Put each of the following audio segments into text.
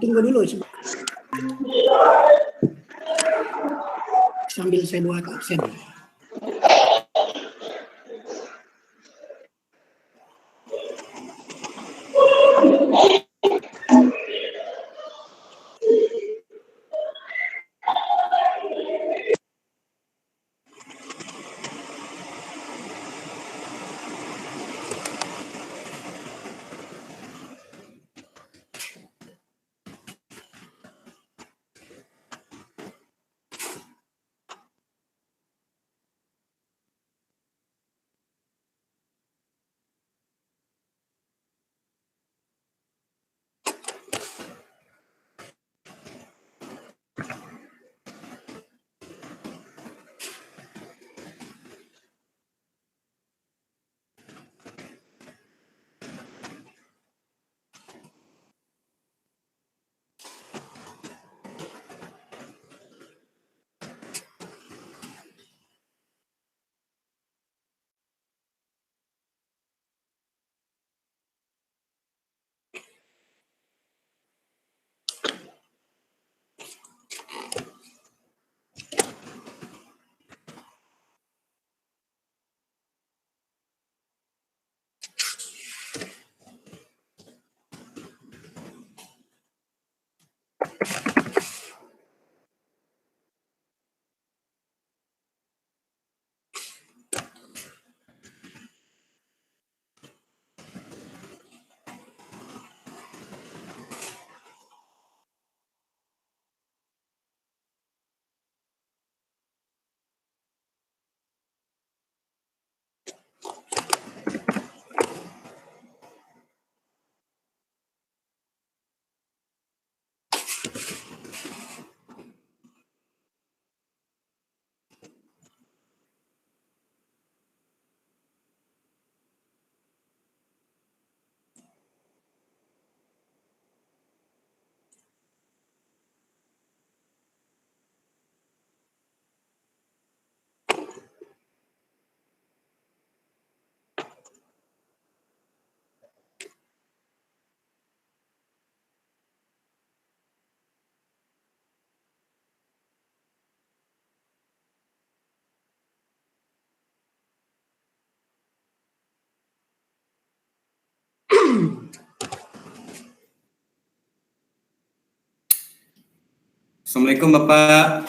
tunggu dulu sambil saya buat absen. Assalamualaikum Bapak.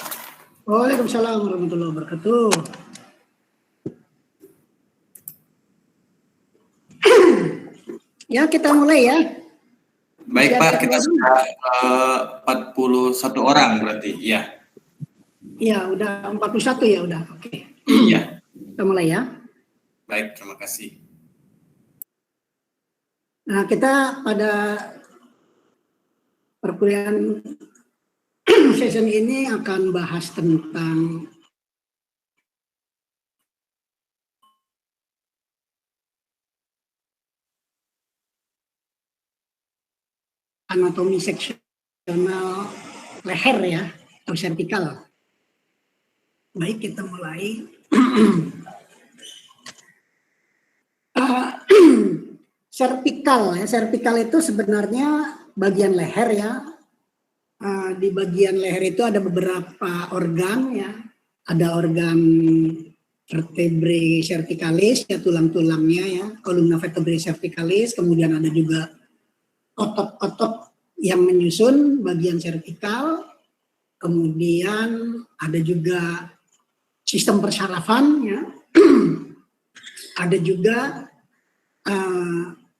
Waalaikumsalam warahmatullahi wabarakatuh. Ya, kita mulai ya. Baik Pak, kita sudah 41 orang berarti, ya. Ya, udah 41 ya, udah. Oke. Iya. Kita mulai ya. Baik, terima kasih. Nah, kita pada perkuliahan session ini akan bahas tentang anatomi seksional leher ya, atau servikal. Baik, kita mulai. Servikal ya, servikal itu sebenarnya bagian leher ya. Di bagian leher itu ada beberapa organ ya, ada organ vertebrae cervicalis ya, tulang-tulangnya ya, columna vertebrae cervicalis, kemudian ada juga otot-otot yang menyusun bagian servikal, kemudian ada juga sistem persarafan ya, ada juga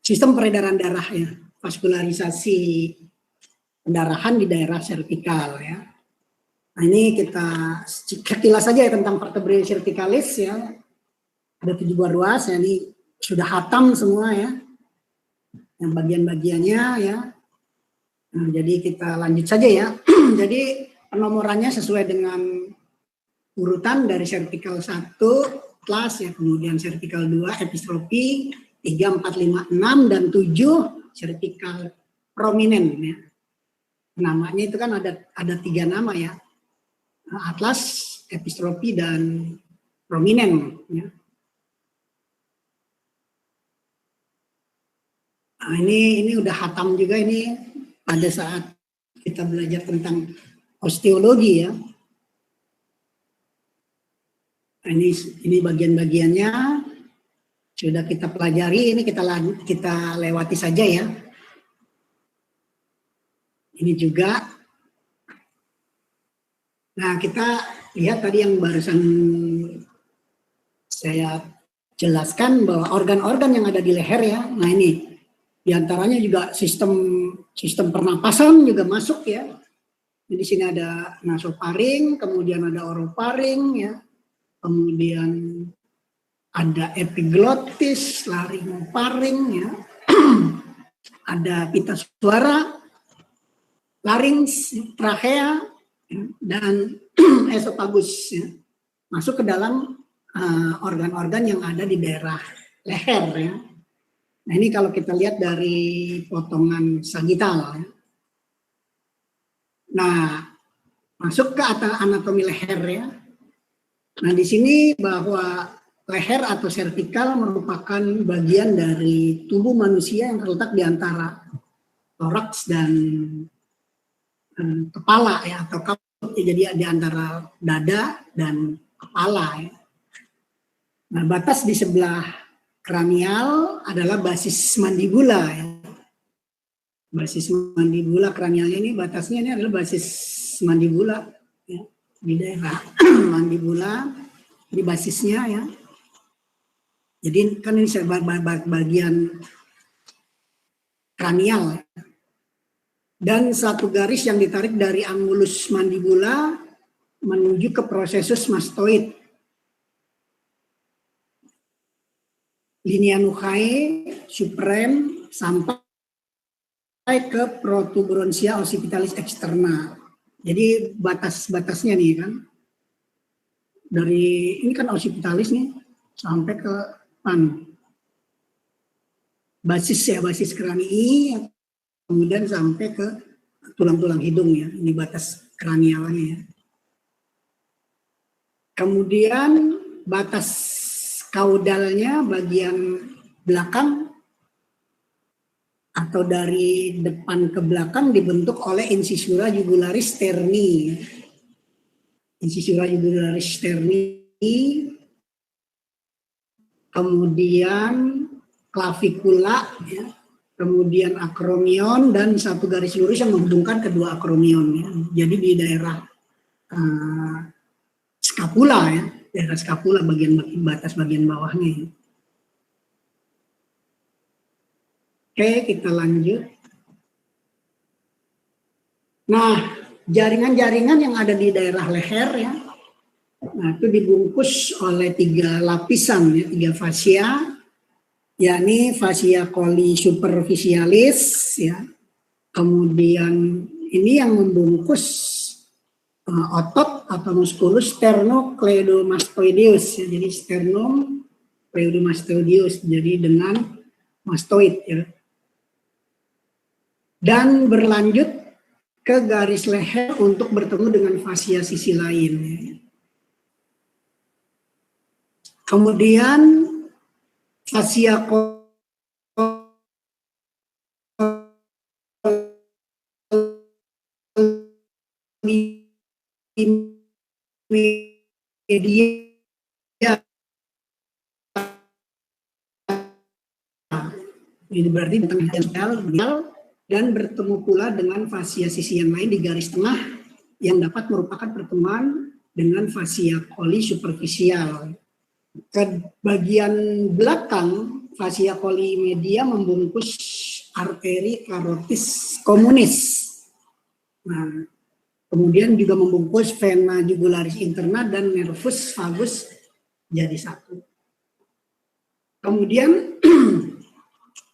sistem peredaran darah ya, vaskularisasi pendarahan di daerah servikal ya. Nah, ini kita sekilas saja ya tentang vertebrae cervicalis ya. Ada 7 buah ruas ya, ini sudah hatam semua ya. Yang bagian-bagiannya ya. Nah, jadi kita lanjut saja ya. Jadi penomorannya sesuai dengan urutan dari cervical 1 kelas ya, kemudian cervical 2 epistrofi, 3, 4, 5, 6 dan 7 cervical prominent ya. Namanya itu kan ada 3 nama ya, atlas, epistrofi dan prominent ya. Nah, ini udah hatam juga ini pada saat kita belajar tentang osteologi ya. Nah, ini bagian-bagiannya sudah kita pelajari, ini kita lewati saja ya. Ini juga. Nah, kita lihat tadi yang barusan saya jelaskan bahwa organ-organ yang ada di leher ya. Nah, ini diantaranya juga sistem pernapasan juga masuk ya. Di sini ada nasofaring, kemudian ada orofaring ya. Kemudian ada epiglottis, laryngofaring ya. Ada pita suara, larynx, trachea dan esophagus ya. Masuk ke dalam organ-organ yang ada di daerah leher ya. Nah, ini kalau kita lihat dari potongan sagital ya. Nah, masuk ke anatomi leher ya. Nah, di sini bahwa leher atau servikal merupakan bagian dari tubuh manusia yang terletak di antara toraks dan kepala ya, atau kaput ya, jadi di antara dada dan kepala ya. Nah, batas di sebelah kranial adalah basis mandibula ya. Basis mandibula kranialnya ini, batasnya ini adalah basis mandibula ya, di daerah mandibula di basisnya ya. Jadi kan ini bagian kranial ya. Dan satu garis yang ditarik dari angulus mandibula menuju ke prosesus mastoid. Linea nuchae supreme sampai ke protubronsia occipitalis externa. Jadi batas-batasnya nih kan. Dari ini kan occipitalis nih sampai ke basis ya, basis kranii, kemudian sampai ke tulang-tulang hidung ya, ini batas kranialnya ya. Kemudian batas kaudalnya bagian belakang atau dari depan ke belakang dibentuk oleh incisura jugularis sterni. Incisura jugularis sterni, kemudian klavikula ya, kemudian akromion dan satu garis lurus yang menghubungkan kedua akromion ya. Jadi di daerah skapula ya, daerah skapula bagian batas bagian bawahnya ya. Oke, kita lanjut. Nah, jaringan-jaringan yang ada di daerah leher ya, nah itu dibungkus oleh 3 lapisan ya, 3 fascia, yakni fascia coli superficialis ya. Kemudian ini yang membungkus otot atau musculus sternocleidomastoideus ya. Jadi sternum cleidomastoideus jadi dengan mastoid ya. Dan berlanjut ke garis leher untuk bertemu dengan fascia sisi lain ya. Kemudian fascia media, ini berarti dan bertemu pula dengan fascia sisi yang lain di garis tengah yang dapat merupakan pertemuan dengan fascia coli superficial. Ke bagian belakang fascia coli media membungkus arteri carotis communis. Nah, kemudian juga membungkus vena jugularis interna dan nervus vagus jadi satu. Kemudian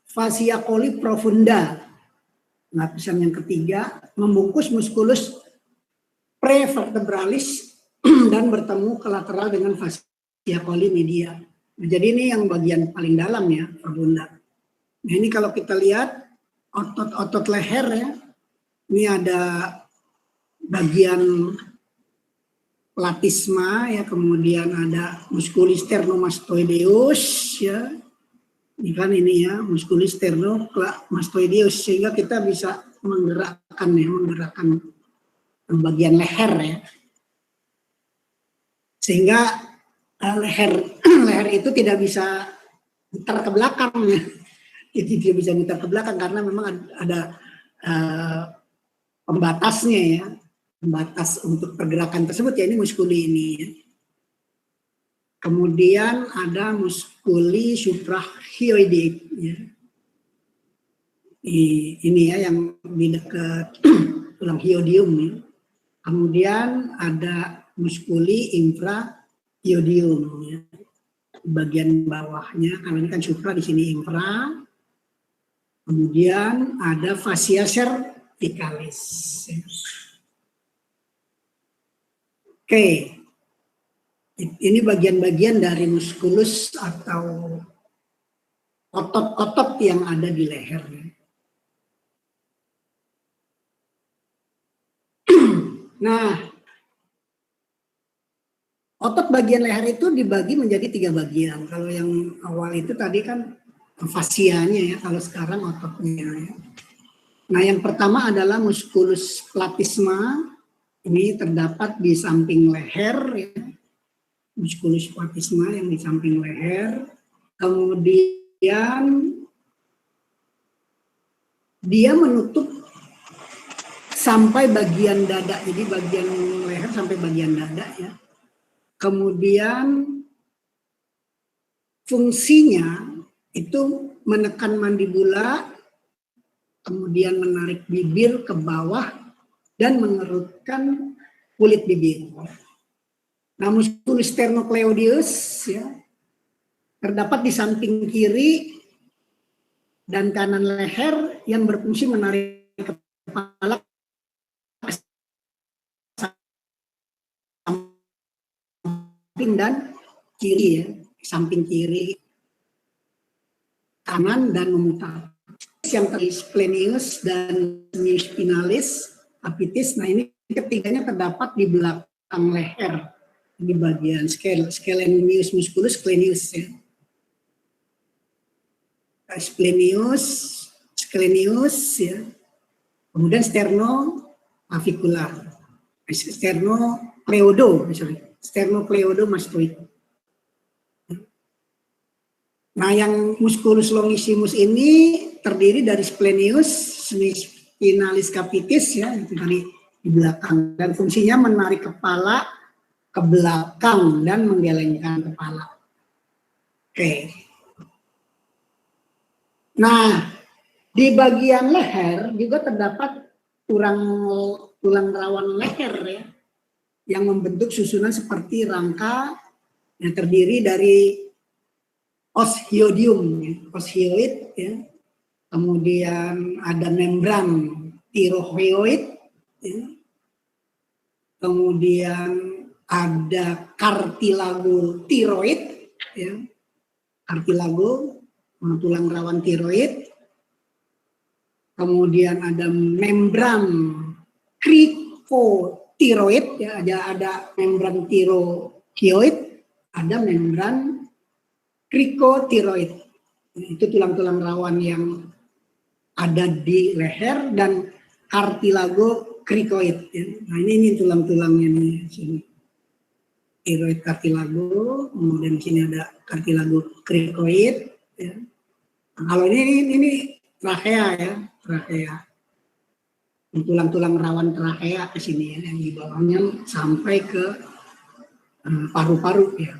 fascia coli profunda, lapisan yang ketiga, membungkus musculus prevertebralis dan bertemu kolateral dengan fascia coli media. Nah, jadi ini yang bagian paling dalam ya, profunda. Nah, ini kalau kita lihat otot-otot leher ya, ini ada bagian platisma ya, kemudian ada musculus sternomastoideus ya. Ini kan ini ya, musculus sternomastoideus, sehingga kita bisa menggerakkan bagian leher ya, sehingga leher itu tidak bisa muter ke belakang ya. Jadi tidak bisa muter ke belakang karena memang ada pembatasnya ya, pembatas untuk pergerakan tersebut ya, ini muskuli ini ya. Kemudian ada muskuli suprahyoidik ya. Ini ya yang di dekat tulang hyoidium ya. Kemudian ada muskuli infrahyoidium ya. Bagian bawahnya, kalau ini kan supra, di sini infra. Kemudian ada fascia cervicalis. Oke, ini bagian-bagian dari muskulus atau otot-otot yang ada di leher. Nah, otot bagian leher itu dibagi menjadi 3 bagian. Kalau yang awal itu tadi kan fascianya ya, kalau sekarang ototnya ya. Nah, yang pertama adalah musculus platysma. Ini terdapat di samping leher ya. Musculus platysma yang di samping leher. Kemudian dia menutup sampai bagian dada. Jadi bagian leher sampai bagian dada ya. Kemudian fungsinya itu menekan mandibula, kemudian menarik bibir ke bawah dan mengerutkan kulit bibir. Nah, musculus sternocleidomastoid ya, terdapat di samping kiri dan kanan leher yang berfungsi menarik kepala ke samping dan kiri ya, samping kiri, kanan, dan memutar. Yang tadi splenius dan spinalis apitis. Nah, ini ketiganya terdapat di belakang leher, di bagian splenius musculus splenius ya. Splenius ya. Kemudian sternoclavicular, sternocleidomastoid. Nah, yang musculus longissimus ini terdiri dari splenius, spinalis capitis ya, itu tadi di belakang, dan fungsinya menarik kepala ke belakang dan menggelengkan kepala. Oke. Nah, di bagian leher juga terdapat tulang rawan leher ya, yang membentuk susunan seperti rangka yang terdiri dari oshioidium, oshioid ya. Kemudian ada membran tiroidioid ya. Kemudian ada kartilago tiroid ya. Kartilago, tulang rawan tiroid. Kemudian ada membran krikotiroid ya, ada membran tirohioid, ada membran krikotiroid. Itu tulang-tulang rawan yang ada di leher dan kartilago krikoid. Ya. Nah, ini tulang-tulangnya nih sini. Tiroid kartilago, kemudian di sini ada kartilago krikoid. Ya. Nah, kalau ini trachea ya, trachea. Tulang-tulang rawan trachea ke sini ya, yang di bawahnya sampai ke paru-paru ya.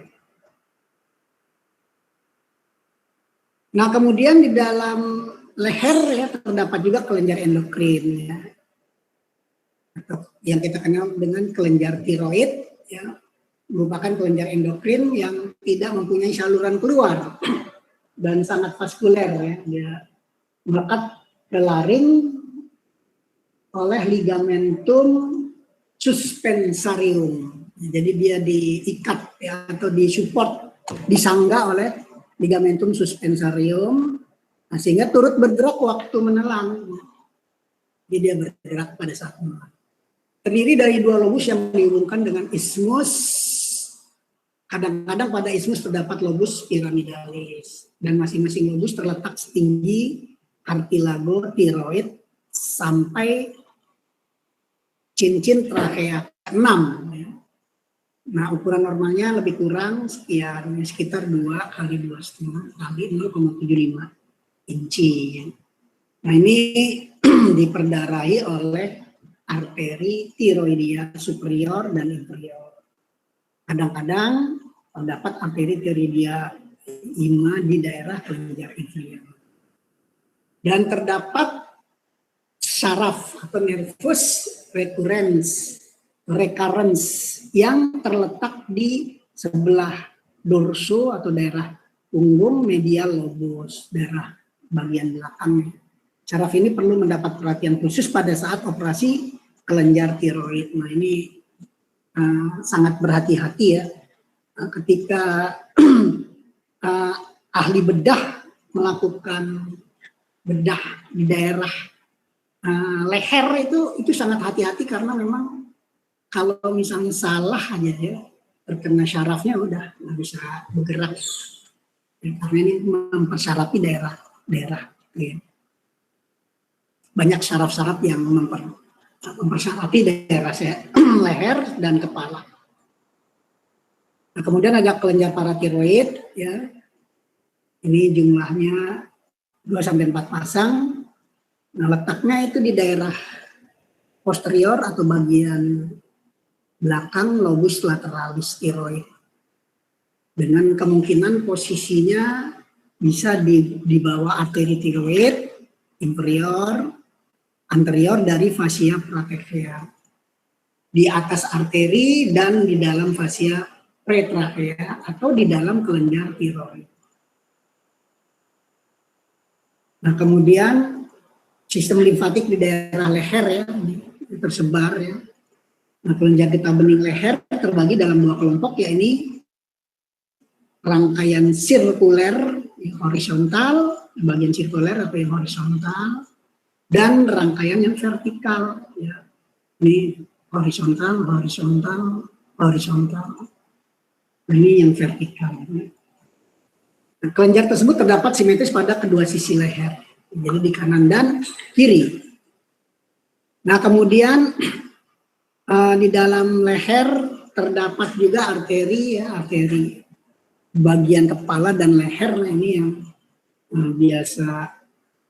Nah, kemudian di dalam leher ya terdapat juga kelenjar endokrin ya, atau yang kita kenal dengan kelenjar tiroid ya, merupakan kelenjar endokrin yang tidak mempunyai saluran keluar dan sangat vaskuler ya, dia melekat ke laring oleh ligamentum suspensarium. Jadi dia diikat ya, atau disupport, disangga oleh ligamentum suspensarium, nah, sehingga turut bergerak waktu menelan. Jadi dia bergerak pada saat menelan. Terdiri dari 2 lobus yang dihubungkan dengan ismus. Kadang-kadang pada ismus terdapat lobus piramidalis, dan masing-masing lobus terletak setinggi kartilago tiroid sampai cincin trachea 6. Ya. Nah, ukuran normalnya lebih kurang sekitar 2 kali 2,5 kali 0,75 inci. Ya. Nah, ini diperdarahi oleh arteri tiroidia superior dan inferior. Kadang-kadang terdapat arteri tiroidia 5 di daerah kelenjar inferior. Dan terdapat saraf atau nervus recurrens yang terletak di sebelah dorso atau daerah punggung medial lobus, daerah bagian belakang. Saraf ini perlu mendapat perhatian khusus pada saat operasi kelenjar tiroid. Nah, ini sangat berhati-hati ya ketika ahli bedah melakukan bedah di daerah leher itu sangat hati-hati karena memang kalau misalnya salah aja ya terkena syarafnya udah nggak bisa bergerak ya, karena ini mempersarafi daerah ya. Banyak saraf-saraf yang mempersarafi daerah leher dan kepala. Nah, kemudian ada kelenjar paratiroid ya. Ini jumlahnya 2-4 pasang. Nah, letaknya itu di daerah posterior atau bagian belakang lobus lateralis tiroid. Dengan kemungkinan posisinya bisa di bawah arteri tiroid inferior, anterior dari fascia pratrachea, di atas arteri dan di dalam fascia pretrachea atau di dalam kelenjar tiroid. Nah, kemudian sistem limfatik di daerah leher ya tersebar ya. Nah, kelenjar getah bening leher terbagi dalam 2 kelompok, yaitu rangkaian sirkuler horizontal, bagian sirkuler atau yang horizontal, dan rangkaian yang vertikal ya. Ini horizontal. Nah, ini yang vertikal. Nah, kelenjar tersebut terdapat simetris pada kedua sisi leher, jadi di kanan dan kiri. Nah, kemudian di dalam leher terdapat juga arteri ya, arteri bagian kepala dan leher. Nah, ini yang biasa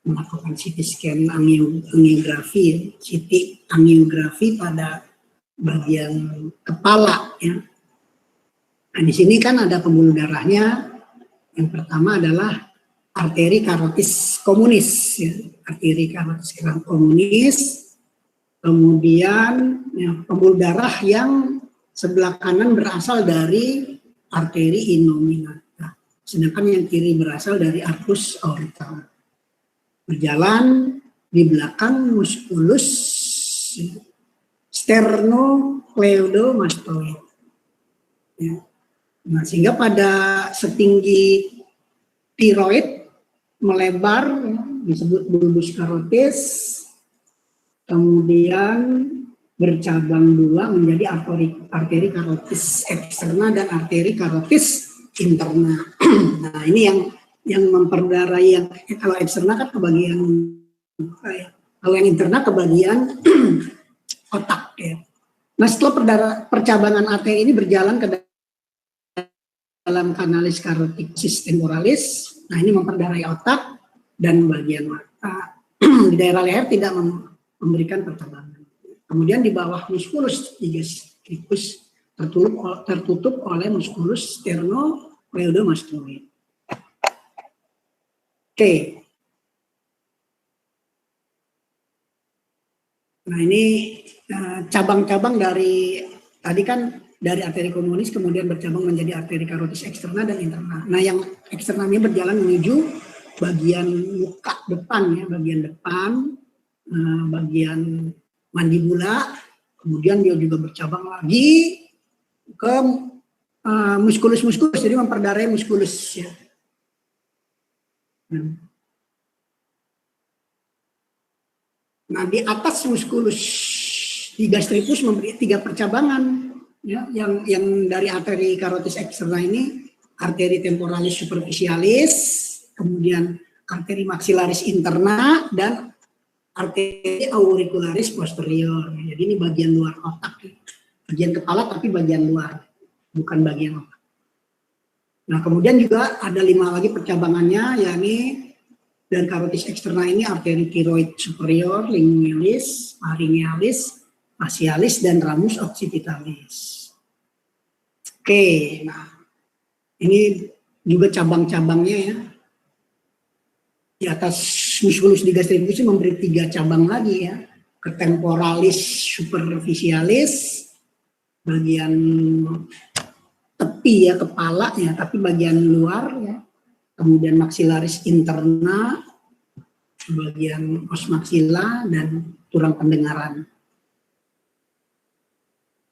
melakukan CT scan angiografi, CT angiografi pada bagian kepala ya. Nah, di sini kan ada pembuluh darahnya. Yang pertama adalah arteri karotis communis ya, arteri karotis communis. Kemudian ya, pembuluh darah yang sebelah kanan berasal dari arteri innominata, sedangkan yang kiri berasal dari arcus aorta. Berjalan di belakang musculus sternocleidomastoid. Ya. Nah, sehingga pada setinggi tiroid melebar ya, disebut bulbus carotis, kemudian bercabang 2 menjadi arteri karotis eksterna dan arteri karotis interna. Nah, ini yang memperdarai yang kalau eksterna kan ke bagian kalau yang interna ke bagian otak ya. Nah, setelah percabangan arteri ini berjalan ke dalam kanalis caroticis temporalis, nah ini memperdarai otak dan bagian mata. Di daerah leher tidak memberikan percabangan. Kemudian di bawah musculus digastricus tertutup oleh musculus sternocleidomastoid. Oke. Nah, ini cabang-cabang dari tadi kan dari arteri communis kemudian bercabang menjadi arteri karotis eksterna dan interna. Nah, yang eksternanya berjalan menuju bagian muka depan ya, bagian depan, bagian mandibula, kemudian dia juga bercabang lagi ke musculus, jadi memperdarai musculus ya. Nah, di atas musculus digastricus memberi 3 percabangan. Ya, yang dari arteri karotis eksterna ini arteri temporalis superficialis, kemudian arteri maxillaris interna dan arteria auricularis posterior. Jadi ini bagian luar otak, bagian kepala tapi bagian luar, bukan bagian otak. Nah kemudian juga ada 5 lagi percabangannya, yakni dan karotis eksterna ini arteri tiroid superior, lingualis, pharyngealis, facialis, dan ramus occipitalis. Oke, nah ini juga cabang-cabangnya ya. Di atas musculus digastricus memberi 3 cabang lagi ya. Ke temporalis superficialis, bagian tepi ya, kepala ya, tapi bagian luar ya. Kemudian maxillaris interna, bagian os maxilla, dan tulang pendengaran.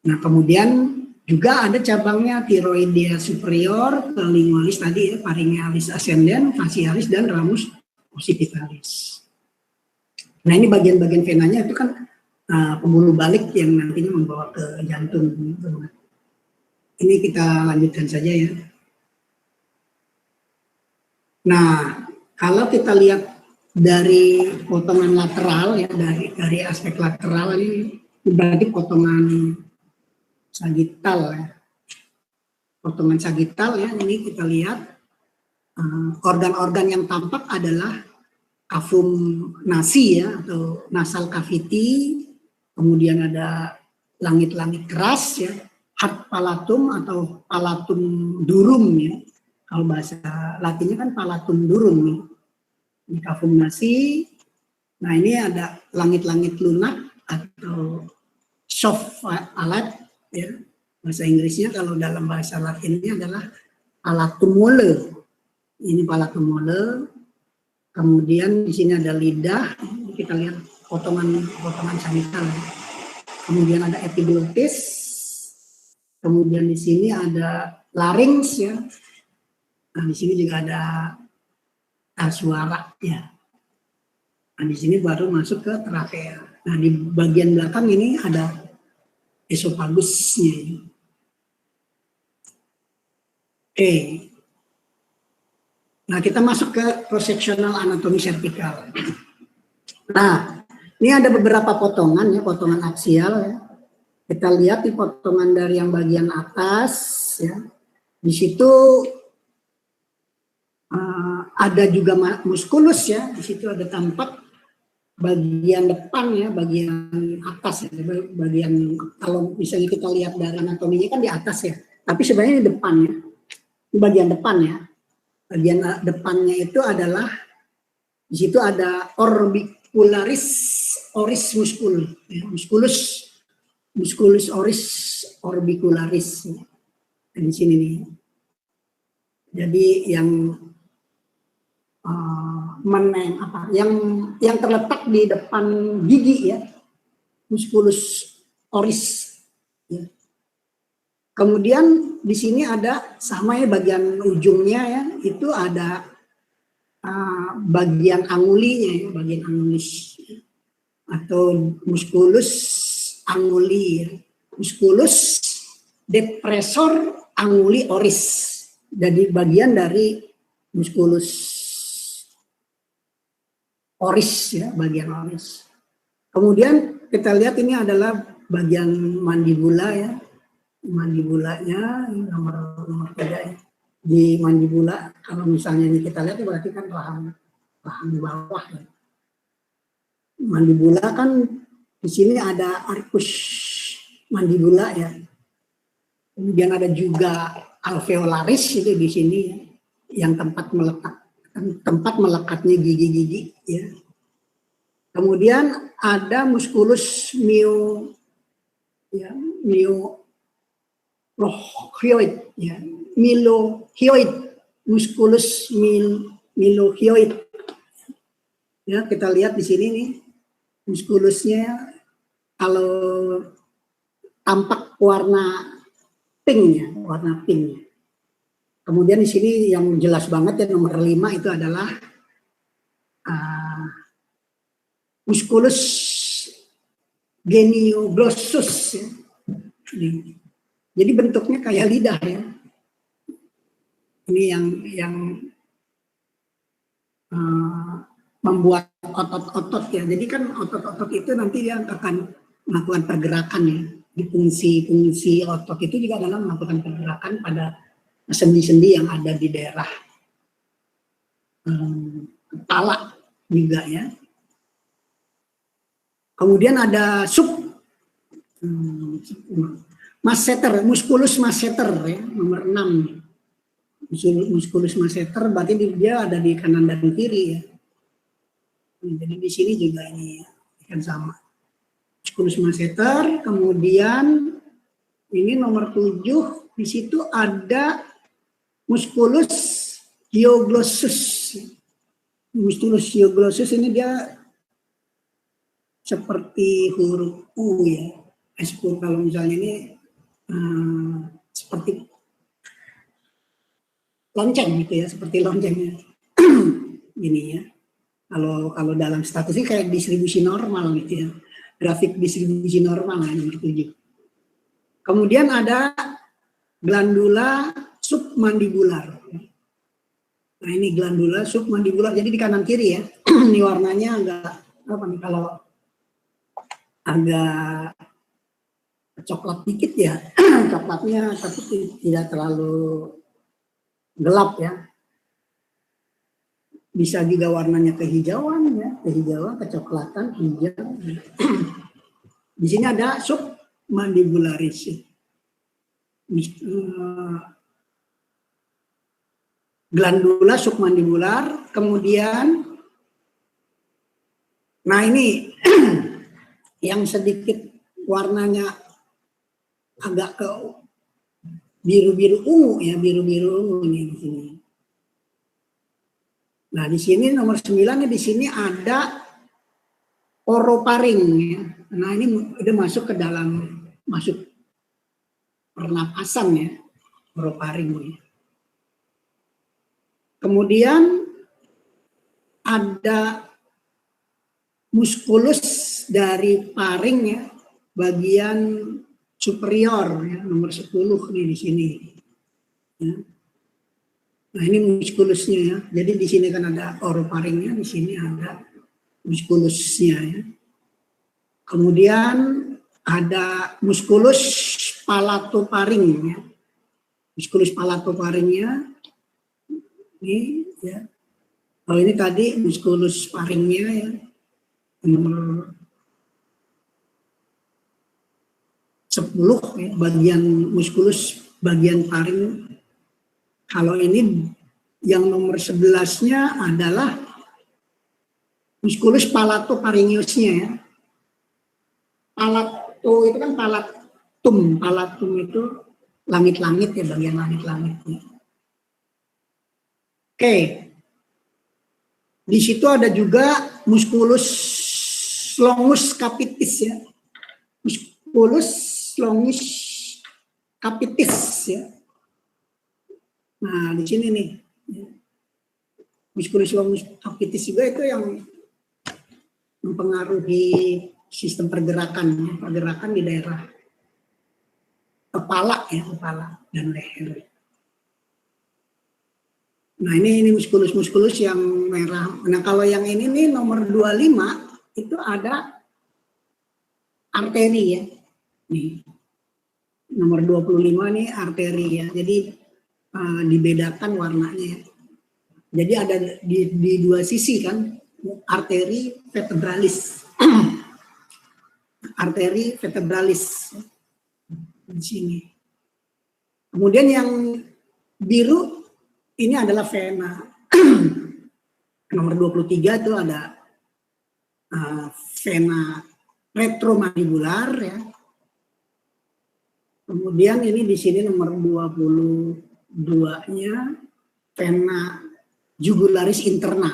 Nah kemudian juga ada cabangnya tiroidea superior, ke lingualis tadi ya, pharyngealis ascendens, facialis, dan ramus occipitalis. Nah ini bagian-bagian venanya itu kan pembuluh balik yang nantinya membawa ke jantung. Ini kita lanjutkan saja ya. Nah kalau kita lihat dari potongan lateral ya, dari aspek lateral ini berarti potongan sagital ya. Potongan sagital ya, ini kita lihat organ-organ yang tampak adalah kafum nasi ya, atau nasal cavity, kemudian ada langit-langit keras ya, hard palatum atau palatum durum ya. Kalau bahasa Latinnya kan palatum durum nih. Ini kafum nasi. Nah ini ada langit-langit lunak atau soft palate ya. Bahasa Inggrisnya kalau dalam bahasa Latinnya adalah palatum mole. Ini palatum mole. Kemudian di sini ada lidah. Kita lihat potongan sagital. Kemudian ada epiglottis. Kemudian di sini ada larynx ya. Nah di sini juga ada suara ya. Nah di sini baru masuk ke trakea. Nah di bagian belakang ini ada esopagusnya. Oke. Nah kita masuk ke cross-sectional anatomi cervical. Nah ini ada beberapa potongan ya, potongan aksial ya. Kita lihat di potongan dari yang bagian atas ya. Di situ ada juga muskulus ya. Di situ ada tampak bagian depan ya, bagian atas ya, bagian kalau misalnya kita lihat dari anatominya kan di atas ya, tapi sebenarnya di depan ya, di bagian depan ya, bagian depannya itu adalah di situ ada orbicularis oris muscul, ya, musculus oris orbicularis ya. Di sini nih, jadi yang yang terletak di depan gigi ya, musculus oris ya. Kemudian di sini ada sama ya, bagian ujungnya ya, itu ada bagian angulinya ya, bagian angulis atau musculus anguli, musculus depressor anguli oris. Jadi bagian dari musculus oris ya, bagian oris. Kemudian kita lihat ini adalah bagian mandibula ya, mandibulanya nomor 3 ya. Di mandibula kalau misalnya ini kita lihat berarti kan rahang di bawah ya. Mandibula kan di sini ada arcus mandibula ya. Kemudian ada juga alveolaris itu di sini ya, yang tempat melekatnya gigi-gigi ya. Kemudian ada musculus milohyoid ya, milohyoid, musculus milohyoid. Ya, kita lihat di sini nih muskulusnya kalau tampak warna pink ya, warna pink. Kemudian di sini yang jelas banget ya nomor 5 itu adalah musculus genioglossus ya. Jadi bentuknya kayak lidah ya. Ini yang membuat otot-otot ya. Jadi kan otot-otot itu nanti dia akan melakukan pergerakan ya. Di fungsi otot itu juga adalah melakukan pergerakan pada sendi-sendi yang ada di daerah kepala juga ya. Kemudian ada masseter, musculus masseter ya, nomor 6. Musculus masseter berarti dia ada di kanan dan kiri ya. Jadi di sini juga ini ya, kan sama. Musculus masseter, kemudian ini nomor 7, di situ ada musculus hyoglossus. Musculus hyoglossus ini dia seperti huruf U ya. Kalau misalnya ini seperti lonceng gitu ya, seperti loncengnya. Ini ya. Kalau dalam statistik kayak distribusi normal gitu ya. Grafik distribusi normal lah nomor 7. Kemudian ada glandula submandibular. Nah ini glandula submandibular, jadi di kanan kiri ya. Ini warnanya agak apa nih, kalau agak coklat dikit ya. Coklatnya tapi tidak terlalu gelap ya. Bisa juga warnanya kehijauan ya, kehijauan, kecoklatan, hijau. Di sini ada submandibularis. Glandula submandibular, kemudian nah ini yang sedikit warnanya agak ke biru-biru ungu ya, biru-biru ungu nih di sini. Nah, di sini nomor 9 di sini ada oroparing ya. Nah, ini udah masuk ke dalam, masuk pernapasan ya, oroparing ya. Kemudian ada muskulus dari paring ya, bagian superior ya, nomor 10 nih di sini. Ya. Nah ini muskulusnya ya. Jadi di sini kan ada oroparingnya, di sini ada muskulusnya ya. Kemudian ada muskulus palatoparing ya. Muskulus palatoparingnya ini ya. Kalau ini tadi muskulus paringnya ya. Nomor 10 ya, bagian muskulus bagian paring. Kalau ini yang nomor 11-nya adalah musculus palatoparingiusnya ya. Palato itu kan palatum, palatum itu langit-langit ya, bagian langit-langitnya. Oke. Di situ ada juga musculus longus capitis ya. Musculus longus capitis ya. Nah, di sini nih, musculus longus capitis juga itu yang mempengaruhi sistem pergerakan di daerah kepala ya, kepala dan leher. Nah, ini muskulus yang merah. Nah, kalau yang ini nih nomor 25 itu ada arteri ya. Nih. Nomor 25 nih arteri ya. Jadi dibedakan warnanya. Jadi ada di dua sisi kan, arteri vertebralis. Arteri vertebralis di sini. Kemudian yang biru ini adalah vena. Nomor 23 itu ada vena retromandibular ya. Kemudian ini di sini nomor 22-nya vena jugularis interna.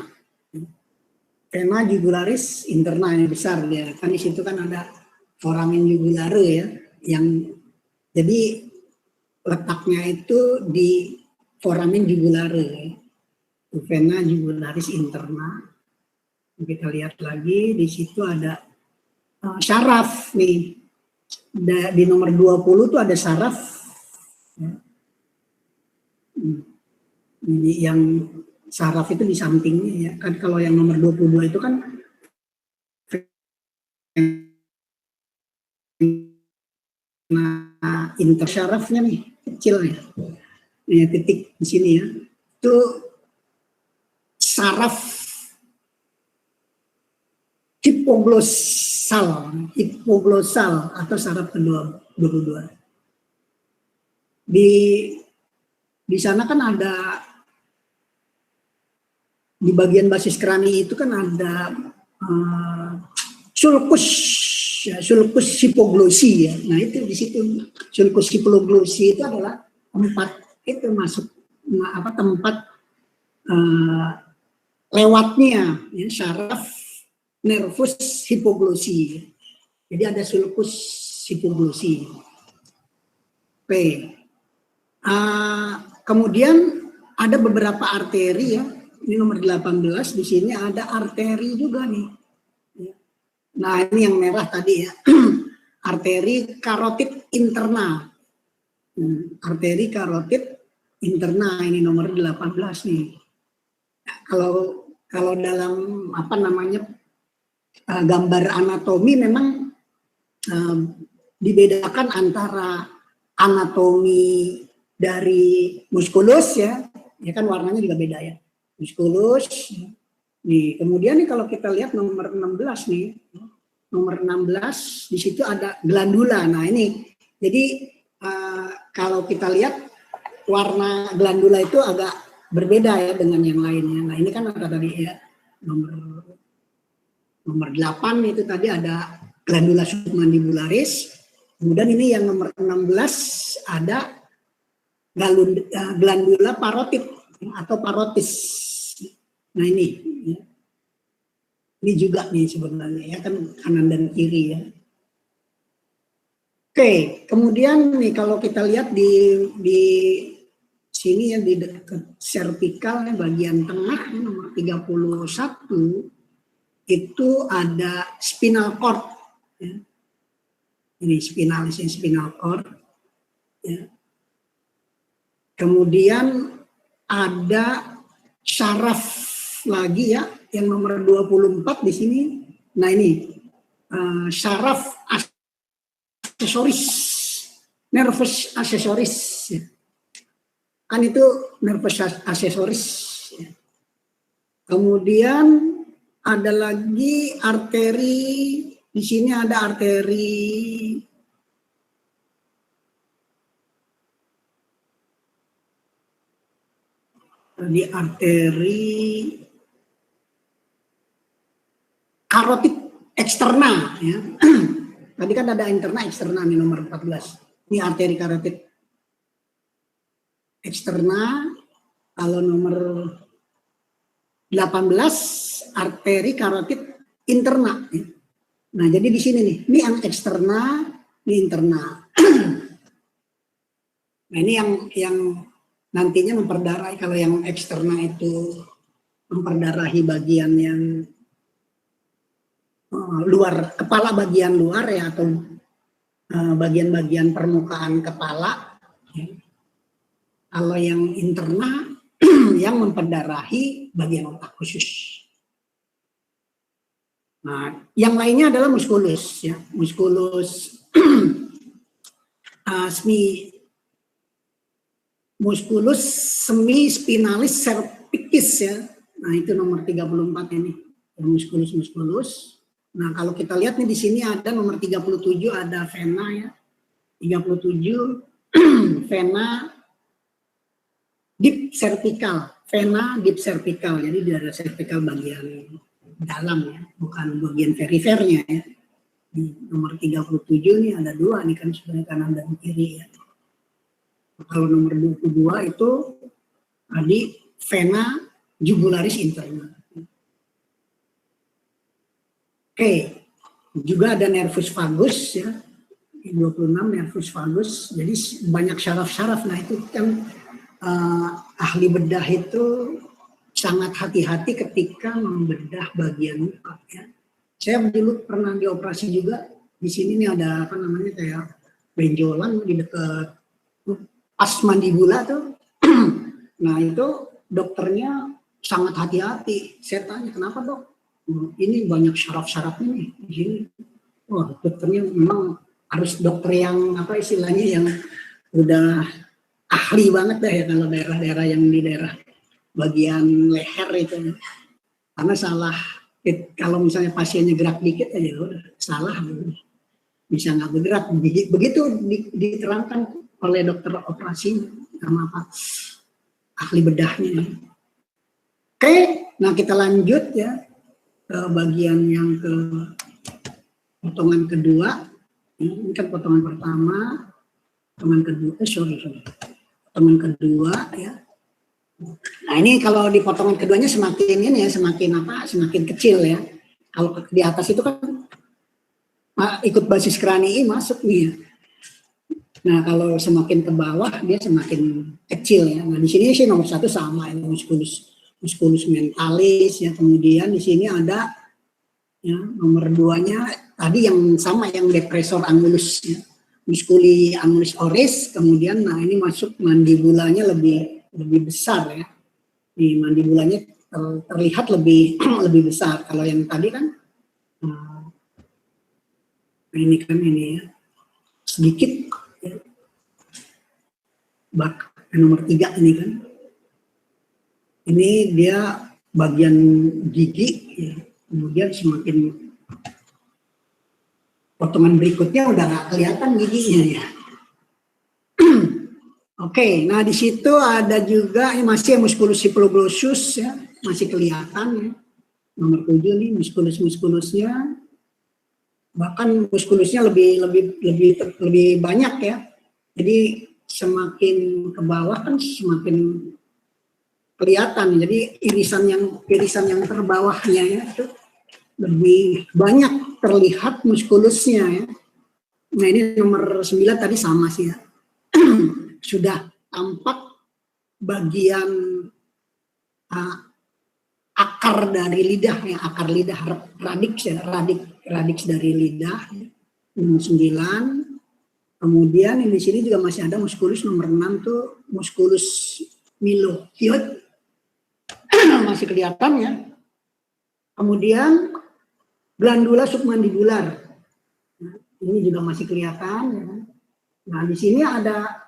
Vena jugularis interna yang besar dia. Kan di situ kan ada foramen jugulare ya, yang jadi letaknya itu di foramen jugulare. Vena jugularis interna. Kita lihat lagi di situ ada syaraf nih. Di nomor 20 itu ada syaraf. Yang saraf itu di sampingnya ya. Kan kalau yang nomor 22 itu kan intersyarafnya nih kecil ya. Ini titik di sini ya. Itu saraf hipoglosal atau saraf kedua 22. Di sana kan ada di bagian basis krani itu kan ada sulcus hipoglosi ya. Nah itu di situ sulcus hipoglosi itu adalah tempat itu masuk tempat lewatnya ya, saraf nervus hipoglosi. Jadi ada sulcus hipoglosi. Oke. Kemudian ada beberapa arteri ya. Ini nomor 18 di sini ada arteri juga nih. Nah, ini yang merah tadi ya. Arteri karotid interna. Arteri karotid interna ini nomor 18 nih. Kalau dalam gambar anatomi memang dibedakan antara anatomi dari muskulus ya kan warnanya juga beda ya. Muskulus. Nih, kemudian nih kalau kita lihat nomor 16 nih. Nomor 16 di situ ada glandula. Nah, ini jadi kalau kita lihat warna glandula itu agak berbeda ya dengan yang lainnya. Nah, ini kan ada tadi ya nomor 8 itu tadi ada glandula submandibularis. Kemudian ini yang nomor 16 ada glandula parotid atau parotis. Nah ini juga nih sebenarnya ya kan kanan dan kiri ya. Oke, kemudian nih kalau kita lihat di sini ya di dekat servikal ya, bagian tengah ya, nomor 31 itu ada spinal cord ya. Ini spinal cord ya. Kemudian ada saraf lagi ya yang nomor 24 di sini. Nah ini saraf aksesoris, nervus aksesoris ya. Kan itu nervus aksesoris ya. Kemudian ada lagi arteri, di sini ada arteri karotid eksterna ya. Tadi kan ada interna eksterna nih nomor 14. Ini arteri karotid eksterna. Kalau nomor 18 arteri karotid interna ya. Nah, jadi di sini nih, ini yang eksterna, ini interna. Nah, ini yang nantinya memperdarahi. Kalau yang eksterna itu memperdarahi bagian yang luar, kepala bagian luar ya, atau bagian-bagian permukaan kepala. Ya. Kalau yang interna yang memperdarahi bagian otak khusus. Nah, yang lainnya adalah muskulus ya, muskulus musculus semispinalis cervicis ya. Nah, itu nomor 34 ini. Musculus. Nah, kalau kita lihat nih di sini ada nomor 37 ada vena ya. 37 vena deep cervical. Vena deep cervical. Jadi di daerah cervical bagian dalam ya, bukan bagian perifernya ya. Di nomor 37 nih ada dua nih kan sebenarnya kanan dan kiri ya. Kalau nomor 22 itu tadi vena jugularis interna. Oke, juga ada nervus vagus ya. 26 nervus vagus. Jadi banyak syaraf-syaraf. Nah itu kan ahli bedah itu sangat hati-hati ketika membedah bagian muka ya. Saya dulu pernah dioperasi juga. Di sini nih ada apa namanya kayak benjolan di dekat pas mandibula tuh. Nah itu dokternya sangat hati-hati. Saya tanya, kenapa dok? Ini banyak syaraf-syarafnya nih di sini. Wah, dokternya memang harus dokter yang apa istilahnya yang udah ahli banget deh ya kalau daerah-daerah yang di daerah bagian leher itu. Karena salah, kalau misalnya pasiennya gerak dikit aja udah salah, bisa nggak bergerak. Begitu diterangkan oleh dokter operasi sama apa ahli bedahnya. Oke, nah kita lanjut ya ke bagian yang ke potongan kedua. Ini kan potongan pertama, potongan kedua, potongan kedua ya. Nah ini kalau di potongan keduanya semakin ini ya, semakin apa, semakin kecil ya. Kalau di atas itu kan ikut basis kranii masuk nih ya. Nah kalau semakin ke bawah dia semakin kecil ya. Nah di sini sih nomor 1 sama ya, musculus mentalis ya. Kemudian di sini ada ya, nomor 2-nya tadi yang sama yang depresor angulus ya. Musculi angulus oris, kemudian nah ini masuk mandibulanya lebih besar ya. Di mandibulanya terlihat lebih lebih besar. Kalau yang tadi kan ini kan ini ya sedikit ya. Nomor 3 ini kan. Ini dia bagian gigi ya. Kemudian semakin potongan berikutnya udah nggak kelihatan giginya ya. Oke, nah di situ ada juga masih musculus hypoglossus ya, masih kelihatan ya. Nomor 7 nih muskulusnya, bahkan muskulusnya lebih banyak ya. Jadi semakin ke bawah kan semakin kelihatan. Jadi irisan yang terbawahnya ya itu lebih banyak terlihat muskulusnya ya. Nah ini nomor 9 tadi sama sih ya. Sudah tampak bagian akar dari lidah ya, akar lidah radix ya, radix dari lidah ya. Nomor 9. Kemudian di sini juga masih ada musculus nomor 6 tuh musculus mylohyoid masih kelihatan ya. Kemudian glandula submandibular. Nah, ini juga masih kelihatan ya. Nah, di sini ada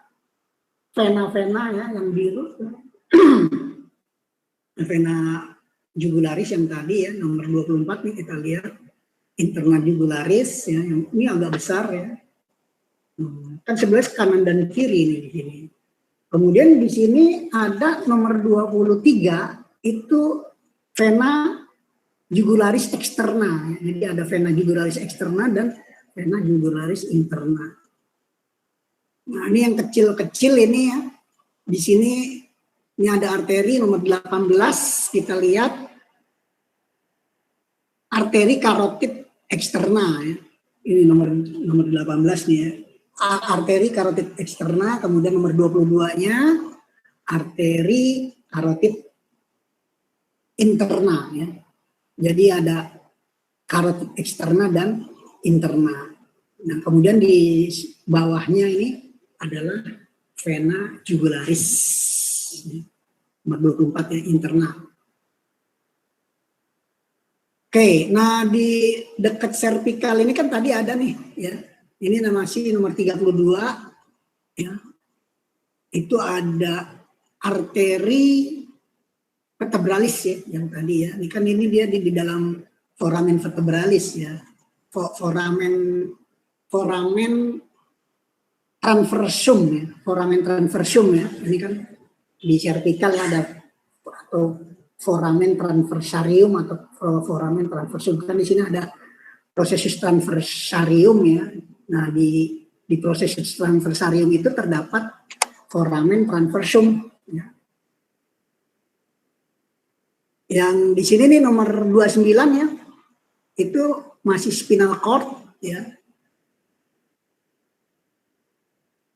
vena-vena ya yang biru. Vena jugularis yang tadi ya, nomor 24 nih kita lihat. Interna jugularis ya, yang ini agak besar ya. Kan sebelah kanan dan kiri nih di sini. Kemudian di sini ada nomor 23 itu vena jugularis eksterna. Jadi ada vena jugularis eksterna dan vena jugularis interna. Nah ini yang kecil-kecil ini ya. Di sini ini ada arteri nomor 18, kita lihat arteri karotid eksterna ya. Ini nomor 18 nih ya. Arteri karotid eksterna, kemudian nomor 22-nya arteri karotid interna ya. Jadi ada karotid eksterna dan interna. Nah, kemudian di bawahnya ini adalah vena jugularis. Nomor 24 ya, interna. Oke, nah di dekat servikal ini kan tadi ada nih ya. Ini masih nomor 32 ya. Itu ada arteri vertebralis ya yang tadi ya. Ini kan ini dia di dalam foramen vertebralis ya. Foramen transversum ya. Foramen transversum ya. Ini kan di servikal ada atau foramen transversarium atau foramen transversum. Kan di sini ada prosesus transversarium ya. Nah di prosesus transversarium itu terdapat foramen transversum ya. Yang di sini nih nomor 29 ya. Itu masih spinal cord ya.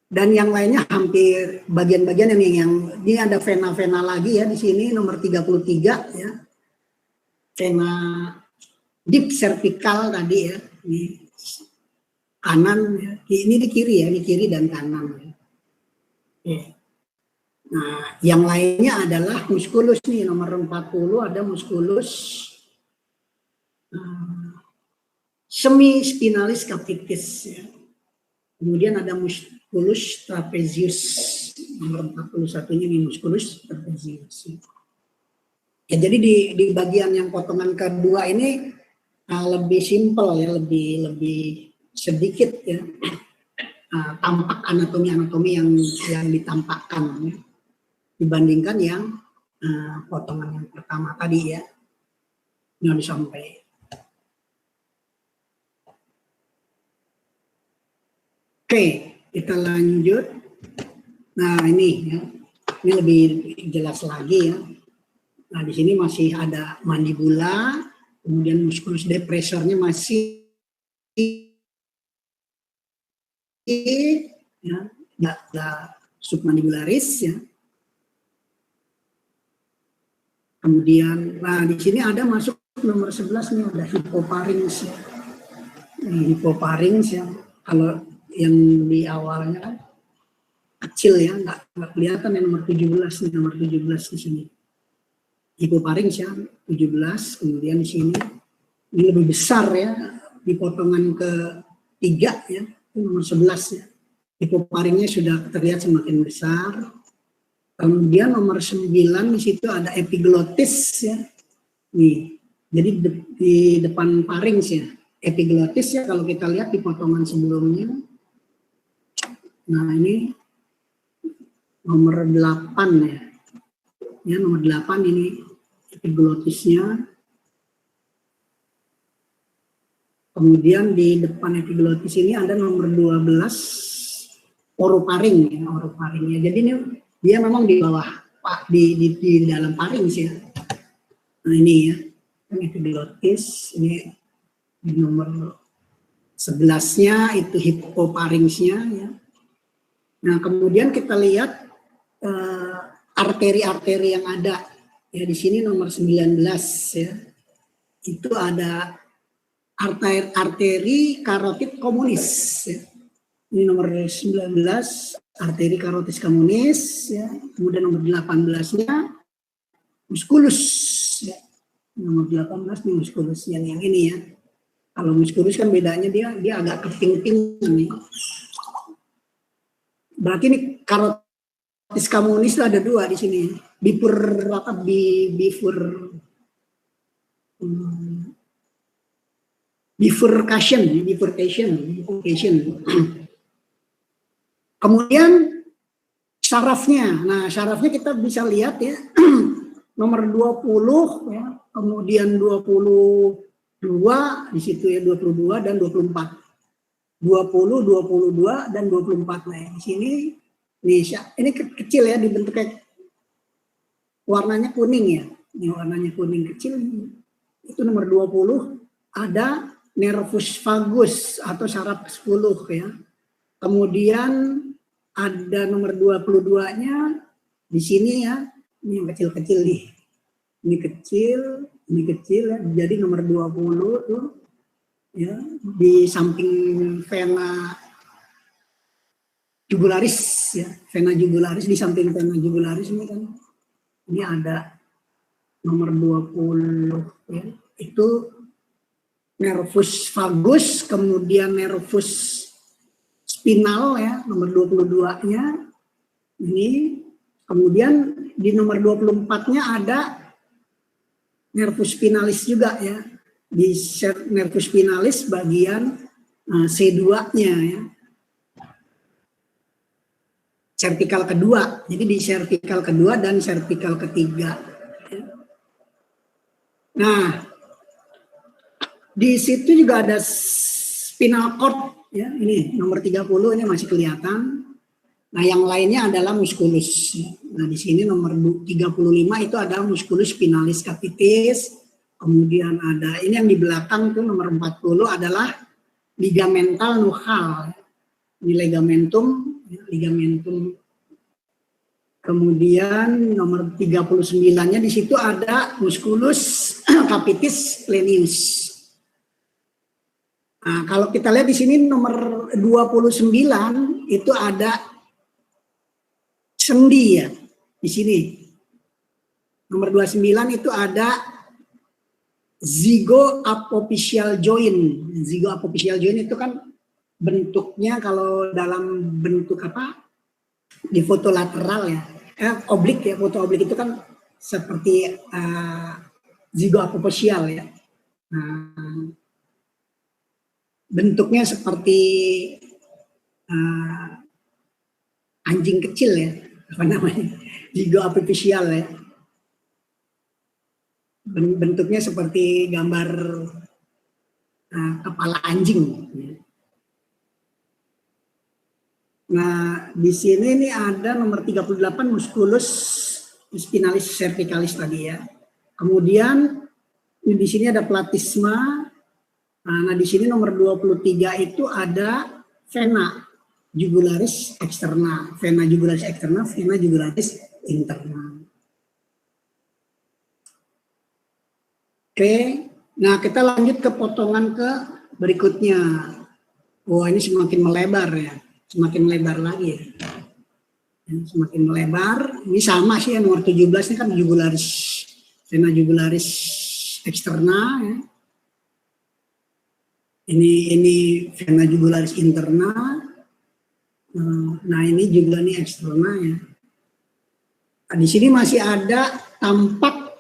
Dan yang lainnya hampir bagian-bagian yang ini ada vena-vena lagi ya di sini nomor 33 ya. Vena deep cervical tadi ya. Ini kanan ya. Ini di kiri ya, di kiri dan kanan ya. Oke. Nah, yang lainnya adalah musculus nih, nomor 40 ada musculus semispinalis capitis ya. Kemudian ada musculus trapezius, nomor 41-nya ini musculus trapezius. Ya, jadi di bagian yang potongan kedua ini lebih simpel ya, lebih sedikit ya tampak anatomi yang ditampakkan ya, dibandingkan yang potongan yang pertama tadi ya, yang disampaikan. Oke, kita lanjut. Nah ini ya, ini lebih jelas lagi ya. Nah di sini masih ada mandibula, kemudian musculus depressornya masih ya, ada submandibularis ya. Kemudian, nah di sini ada masuk nomor 11 nih, ada hipoparings ya. Ini hipoparings ya, kalau yang di awalnya kan kecil ya, nggak kelihatan ya, nomor 17 nih, nomor 17 di sini. Hipoparings ya, 17, kemudian di sini ini lebih besar ya, di potongan ketiga ya, nomor 11 ya. Hipoparingnya sudah terlihat semakin besar. Kemudian nomor 9 di situ ada epiglotis ya. Nih, jadi di depan parings ya. Epiglotis ya, kalau kita lihat di potongan sebelumnya. Nah, ini nomor 8 ya. Ya, nomor 8 ini epiglotisnya. Kemudian di depan epiglotis ini ada nomor 12 oroparing ya, oroparingnya. Jadi ini dia memang di bawah di dalam paring sih ya. Nah ini ya, epiglotis ini di nomor 11-nya itu hipoparingsnya ya. Nah kemudian kita lihat arteri-arteri yang ada ya, di sini nomor 19 ya. Itu ada arteri karotid komunis ya. Ini nomor 19 arteri karotis komunis ya. Kemudian nomor 18-nya musculus ya. Nomor 18 nih musculus yang ini ya. Kalau musculus kan bedanya dia agak keping-pingan nih. Berarti ini karotis komunis ada dua di sini. Bifurcation. Kemudian syarafnya. Nah, syarafnya kita bisa lihat ya. Nomor 20 ya, kemudian 22 di situ ya, 22 dan 24. 20, 22 dan 24. Nah, di sini ini kecil ya, dibentuk kayak warnanya kuning ya. Ini warnanya kuning kecil. Itu nomor 20 ada nervus vagus atau saraf 10 ya. Kemudian ada nomor 22-nya di sini ya. Ini yang kecil-kecil nih. Ini kecil ya. Jadi nomor 20 tuh ya, di samping vena jugularis ya. Vena jugularis, di samping vena jugularis ini kan. Ini ada nomor 20 ya. Itu nervus vagus, kemudian nervus spinal ya, nomor 22-nya. Ini kemudian di nomor 24-nya ada nervus spinalis juga ya. Di nervus spinalis bagian C2-nya ya. Servikal kedua. Jadi di servikal kedua dan servikal ketiga. Nah, di situ juga ada spinal cord ya, ini nomor 30 ini masih kelihatan. Nah, yang lainnya adalah musculus. Nah, di sini nomor 35 itu ada musculus spinalis capitis. Kemudian ada ini yang di belakang itu nomor 40 adalah ligamental nuchal. Ini ligamentum. Kemudian nomor 39-nya di situ ada musculus capitis plenius. Nah, kalau kita lihat di sini nomor 29 itu ada sendi ya. di sini. Nomor 29 itu ada zygoapophyseal joint. Zygoapophyseal joint itu kan bentuknya kalau dalam bentuk apa? Di foto lateral ya. Oblik ya, foto oblik itu kan seperti zygoapophyseal ya. Nah, bentuknya seperti anjing kecil ya, apa namanya? Zygoapophyseal ya. Bentuknya seperti gambar kepala anjing. Nah, di sini nih ada nomor 38 musculus spinalis cervicalis tadi ya. Kemudian di sini ada platysma. Nah, di sini nomor 23 itu ada vena jugularis externa, vena jugularis externa, vena jugularis interna. Oke, nah kita lanjut ke potongan ke berikutnya. Wah, ini semakin melebar ya, semakin melebar lagi ya. Semakin melebar, ini sama sih ya, nomor 17 ini kan jugularis, vena jugularis externa ya. Ini vena jugularis interna. Nah, ini juga nih eksterna ya. Nah, di sini masih ada tampak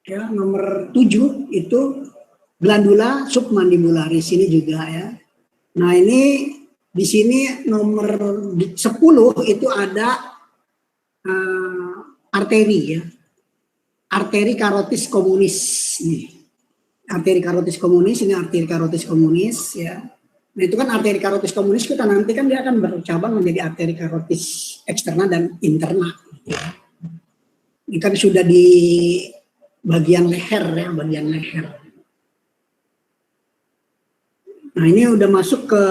ya, nomor 7 itu glandula submandibularis ini juga ya. Nah, ini di sini nomor 10 itu ada arteri ya. Arteri karotis communis nih. Arteri karotis communis, ini arteri karotis communis ya. Nah, itu kan arteri karotis communis kita nanti kan dia akan bercabang menjadi arteri karotis eksterna dan interna. Ini kan sudah di bagian leher ya, bagian leher. Nah, ini udah masuk ke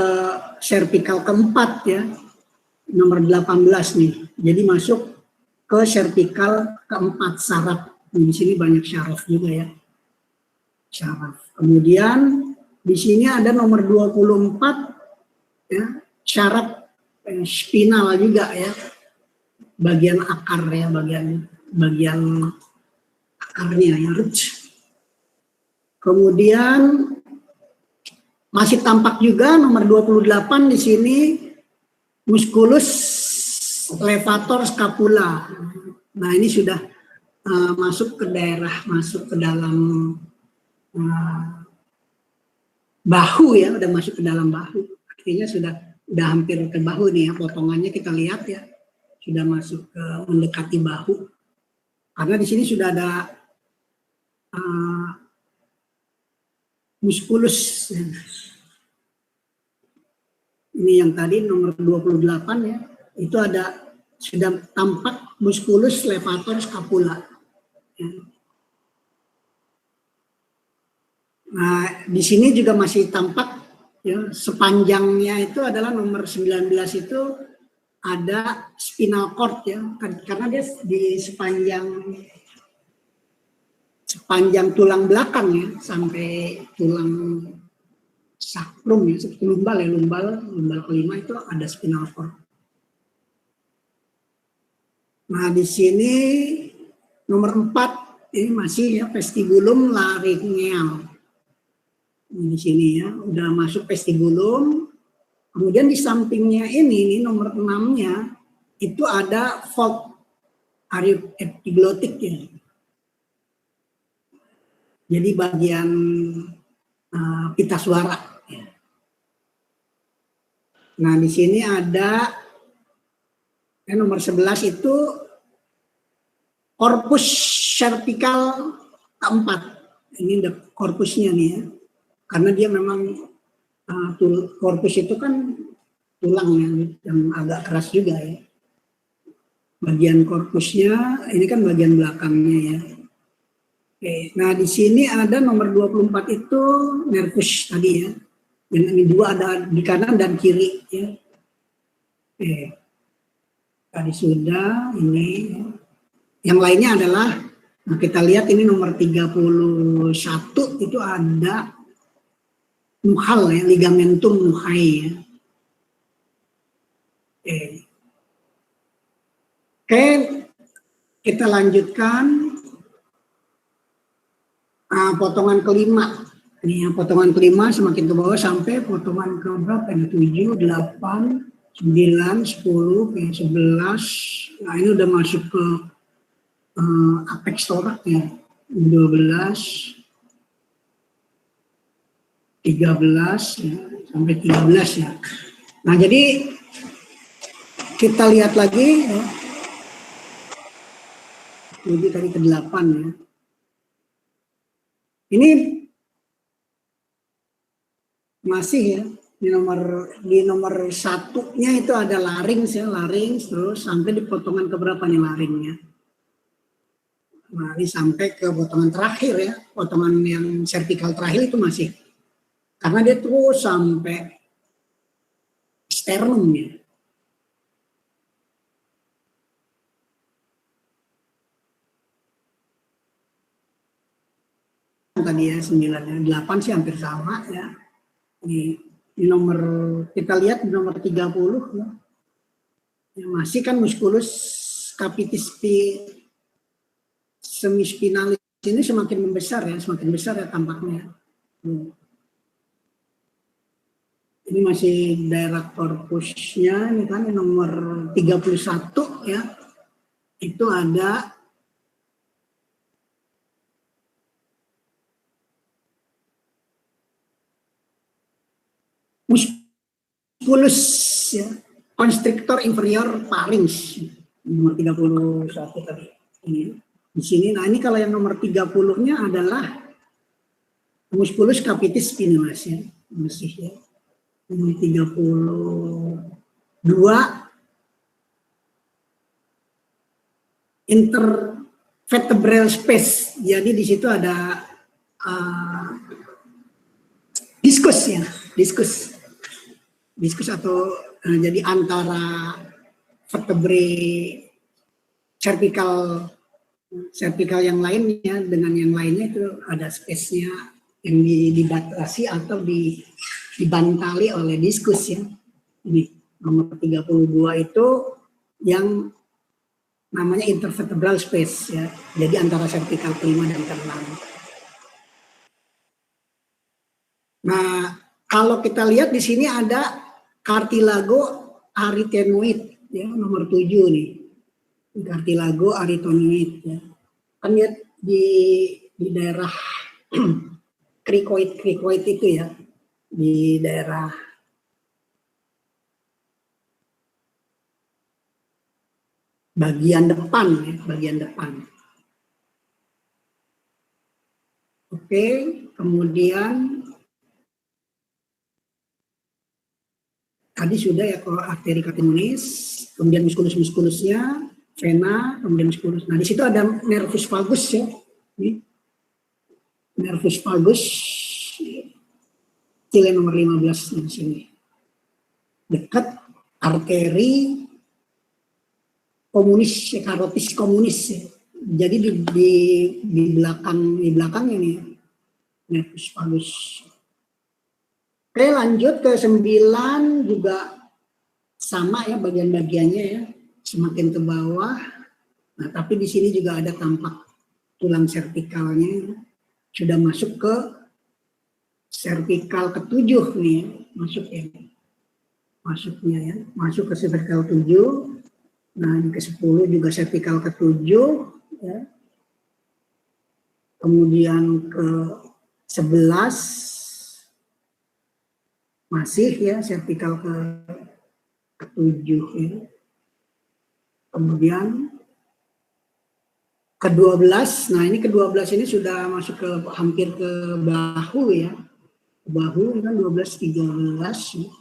cervical keempat ya, nomor 18 nih. Jadi masuk ke cervical keempat, saraf. Di sini banyak syaraf juga ya. Syaraf. Kemudian di sini ada nomor 24 ya, syaraf spinal juga ya. Bagian akar ya, bagian akarnya ya, root. Kemudian masih tampak juga nomor 28 di sini musculus levator scapula. Nah, ini sudah masuk ke daerah, masuk ke dalam bahu ya, udah masuk ke dalam bahu. Artinya sudah hampir ke bahu nih ya, potongannya kita lihat ya, sudah masuk ke mendekati bahu. Karena di sini sudah ada musculus. Ini yang tadi nomor 28 ya, itu ada sudah tampak musculus levator scapula. Ya. Nah, di sini juga masih tampak ya, sepanjangnya itu adalah nomor 19 itu ada spinal cord ya, karena dia di sepanjang tulang belakang ya, sampai tulang sakrum ya, seperti lumbal ya, lumbal kelima itu ada spinal cord. Nah, di sini nomor 4 ini masih ya vestibulum laryngeal. Di sini ya, udah masuk vestibulum. Kemudian di sampingnya ini nomor 6-nya itu ada fold epiglotik ya. Jadi bagian pita suara. Ya. Nah, di sini ada nomor 11 itu korpus cervical keempat. Ini ada korpusnya nih ya. Karena dia memang korpus itu kan tulang yang agak keras juga ya. Bagian korpusnya ini kan bagian belakangnya ya. Oke, nah di sini ada nomor 24 itu nervus tadi ya. Yang ini dua ada di kanan dan kiri ya. Oke. Tadi sudah ini. Yang lainnya adalah nah kita lihat ini nomor 31 itu ada nuchal ya, ligamentum nuchai ya. Oke, kita lanjutkan potongan kelima. Ini yang potongan kelima semakin ke bawah sampai potongan ke berapa? 7, 8, 9, 10, 11. Nah ini udah masuk ke apex thorax ya. 12, 13 ya, sampai 13 ya. Nah jadi kita lihat lagi ya. Jadi tadi ke 8 ya. Ini masih ya di nomor satunya itu ada larynx ya, larynx terus sampai di potongan keberapa nih laringnya. Nah, ini sampai ke potongan terakhir ya, potongan yang vertikal terakhir itu masih. Karena dia terus sampai sternum ya. Tadi ya 9 ya, 8 sih hampir sama ya. Di nomor kita lihat di nomor 30 ya. Yang masih kan musculus capitis semispinalis ini semakin membesar ya tampaknya. Ini masih daerah korpusnya, ini kan nomor 31 ya. Itu ada musculus ya, constrictor inferior pharynx nomor 31 tadi. Ini di sini. Nah, ini kalau yang nomor 30-nya adalah musculus capitis spinalis ya. Masih ya. Nomor 32 intervertebral space. Jadi di situ ada diskus ya, diskus atau jadi antara vertebrae cervical yang lainnya dengan yang lainnya itu ada space-nya yang dibatasi atau dibantali oleh diskus ya. Ini nomor 32 itu yang namanya intervertebral space ya. Jadi antara vertikal kelima dan keenam. Nah, kalau kita lihat di sini ada cartilago arytenoid ya, nomor 7 nih. Cartilago arytenoid ya. Kan lihat di daerah krikoid itu ya, di daerah bagian depan ya, bagian depan. Oke, kemudian tadi sudah ya kalau arteri cartimonis, kemudian muskulus-muskulusnya, vena, kemudian muskulus. Nah, di situ ada nervus vagus ya. Ini nervus vagus cile nomor 15 di sini. Dekat arteri komunis, karotis komunis ya. Jadi di belakang ini nervus vagus. Oke, lanjut ke 9 juga sama ya bagian-bagiannya ya, semakin ke bawah. Nah, tapi di sini juga ada tampak tulang servikalnya, sudah masuk ke servikal ke-7 nih, masuk ya. Masuknya ya, masuk ke servikal 7. Nah, ke 10 juga servikal ke-7 ya. Kemudian ke 11 masih ya servikal ke-7 ya. Kemudian ke-12, nah ini ke-12 ini sudah masuk ke hampir ke bahu ya. Bahu kan 12, 13 ya.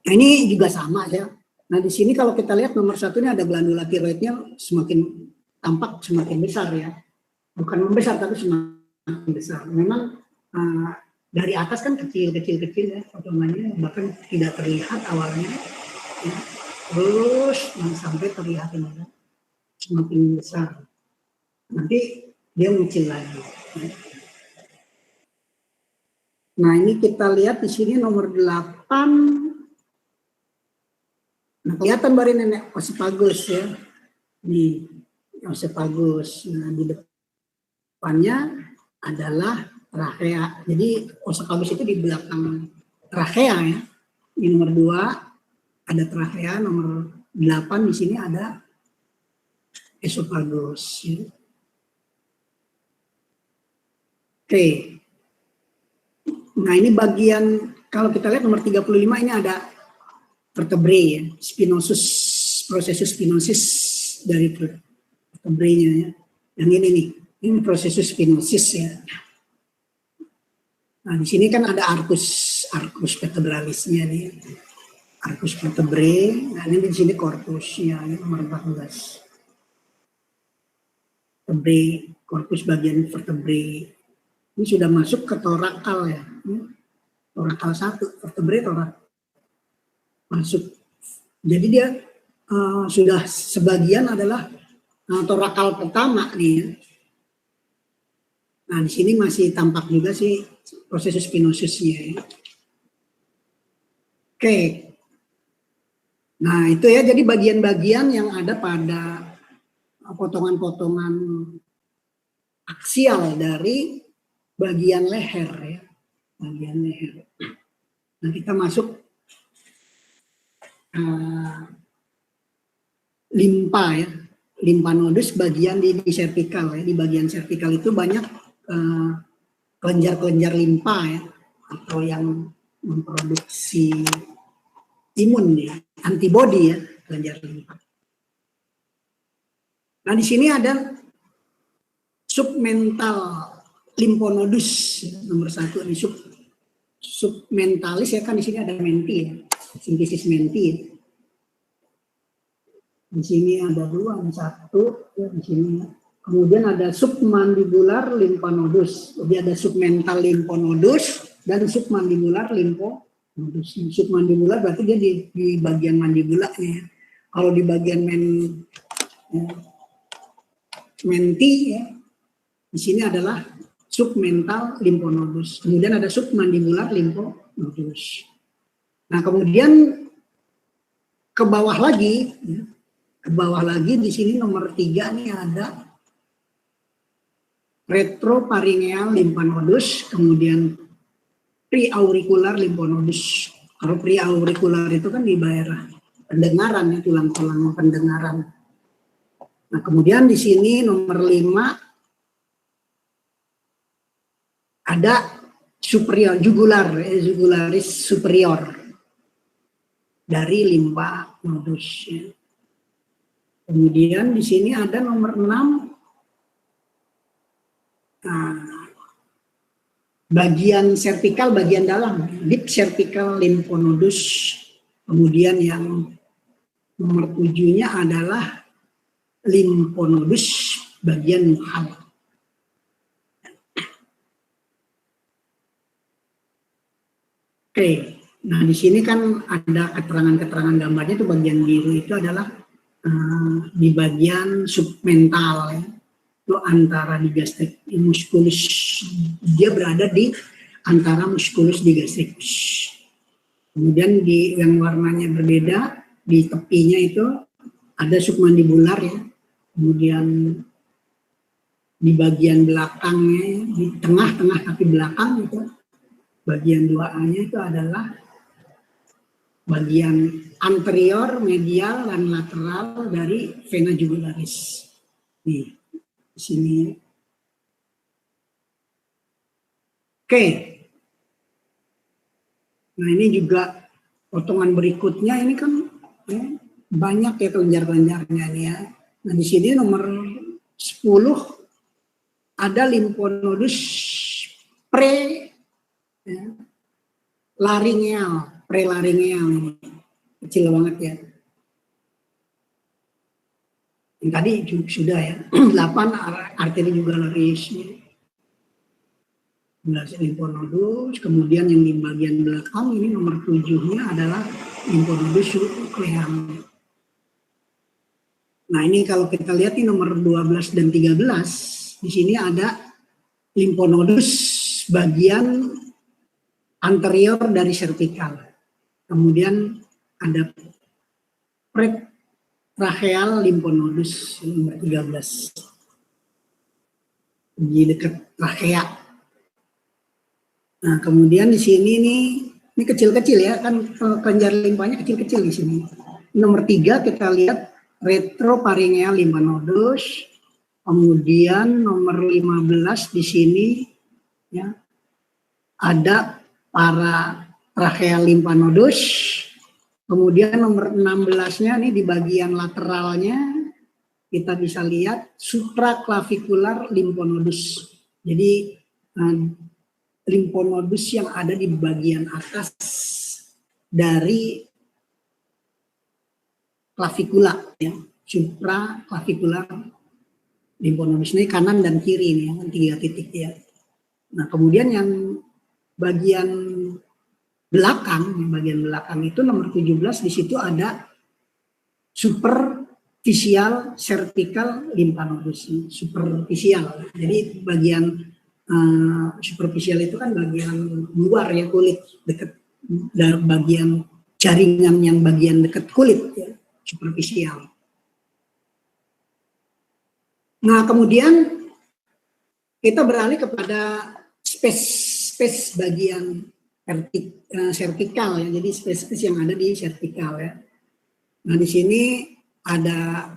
Nah, ini juga sama ya. Nah, di sini kalau kita lihat nomor 1 ini ada glandula tiroidnya semakin tampak semakin besar ya. Bukan membesar tapi semakin besar. Memang dari atas kan kecil ya potongannya, bahkan tidak terlihat awalnya ya. Terus sampai terlihat ini ya, semakin besar, nanti dia mengecil lagi ya. Nah, ini kita lihat di sini nomor 8. Nah, kelihatan bari nenek oesophagus ya. Di esophagus. Nah, di depannya adalah trachea. Jadi esophagus itu di belakang trachea ya. Di nomor 2 ada trachea, nomor 8 di sini ada esophagus. Ya. Oke. Nah, ini bagian, kalau kita lihat nomor 35 ini ada vertebrae ya, spinosus, prosesus spinosis dari vertebrae-nya ya. Yang ini nih, ini prosesus spinosis ya. Nah, di sini kan ada arcus vertebralisnya nih. Arcus vertebrae, nah ini di sini corpusnya, ini nomor 14. Vertebrae, corpus bagian vertebrae. Ini sudah masuk ke torakal ya. Torakal 1, vertebrae torak. Masuk. Jadi dia sudah sebagian adalah torakal pertama nih ya. Nah, di sini masih tampak juga sih proses spinosusnya ya. Oke. Nah, itu ya, jadi bagian-bagian yang ada pada potongan-potongan aksial dari bagian leher ya. Bagian leher. Nah, kita masuk limpa ya. Limpa nodus bagian di servikal ya. Di bagian servikal itu banyak kelenjar-kelenjar limpa ya, atau yang memproduksi imun ya, antibodi ya, kelenjar limpa. Nah, di sini ada submental limfonodus nomor 1 ini submentalis ya, kan di sini ada menti ya, sintesis menti ya. Di sini ada 2, 1 ya di sini ya. Kemudian ada submandibular limfonodus. Jadi ada submental limfonodus dan submandibular limfonodus. Submandibular berarti dia di bagian mandibulanya ya. Kalau di bagian menti ya, di sini adalah submental limfonodus. Kemudian ada submandibular limfonodus. Nah, kemudian ke bawah lagi ya, ke bawah lagi di sini nomor 3 nih ada retropharyngeal limfonodus, kemudian preauricular limfonodus. Kalau preauricular itu kan di daerah pendengaran ya, tulang-tulang pendengaran. Nah, kemudian di sini nomor 5 ada superior jugularis superior dari limpa nodus. Ya. Kemudian di sini ada nomor 6 bagian servikal bagian dalam, deep cervical lymphnodus. Kemudian yang nomor 7-nya adalah limfonodus bagian mukhal. Oke, nah di sini kan ada keterangan-keterangan gambarnya, itu bagian biru itu adalah di bagian submental ya. Itu antara digastrik musculus, dia berada di antara musculus digastricus. Kemudian di yang warnanya berbeda di tepinya itu ada submandibular ya. Kemudian di bagian belakangnya, di tengah-tengah tapi belakang itu bagian 2A-nya itu adalah bagian anterior, medial, dan lateral dari vena jugularis. Nih, di sini. Oke. Nah, ini juga potongan berikutnya ini kan ya, banyak ya kelenjar-kelenjarnya nih ya. Nah, di sini nomor 10 ada limfonodus prelaringeal ini. Kecil banget ya. Yang tadi sudah ya. 8 arteri jugularis. Limfonodus, kemudian yang di bagian belakang ini nomor 7-nya adalah limfonodus subclear. Nah, ini kalau kita lihat ini nomor 12 dan 13, di sini ada limfonodus bagian anterior dari servikal. Kemudian ada tracheal lymphonodes nomor 13 di dekat trachea. Nah, kemudian di sini nih, ini kecil-kecil ya, kan kelenjar limpanya kecil-kecil di sini. Nomor 3 kita lihat retropharyngeal lymphonodes. Kemudian nomor 15 di sini ya ada paratracheal lymphonodes. Kemudian nomor 16-nya nih di bagian lateralnya kita bisa lihat supraclavicular lymphonodes. Jadi lymphonodes yang ada di bagian atas dari clavikula ya, supraclavicular lymphonodes ini kanan dan kiri nih ya, 3 titik ya. Nah, kemudian yang bagian belakang itu nomor 17 di situ ada superficial cervical lymphonodes, superficial. Jadi bagian superficial itu kan bagian luar ya, kulit dekat dari bagian jaringan yang bagian dekat kulit ya, superficial. Nah, kemudian kita beralih kepada space bagian vertikal ya, jadi space yang ada di vertikal ya. Nah, di sini ada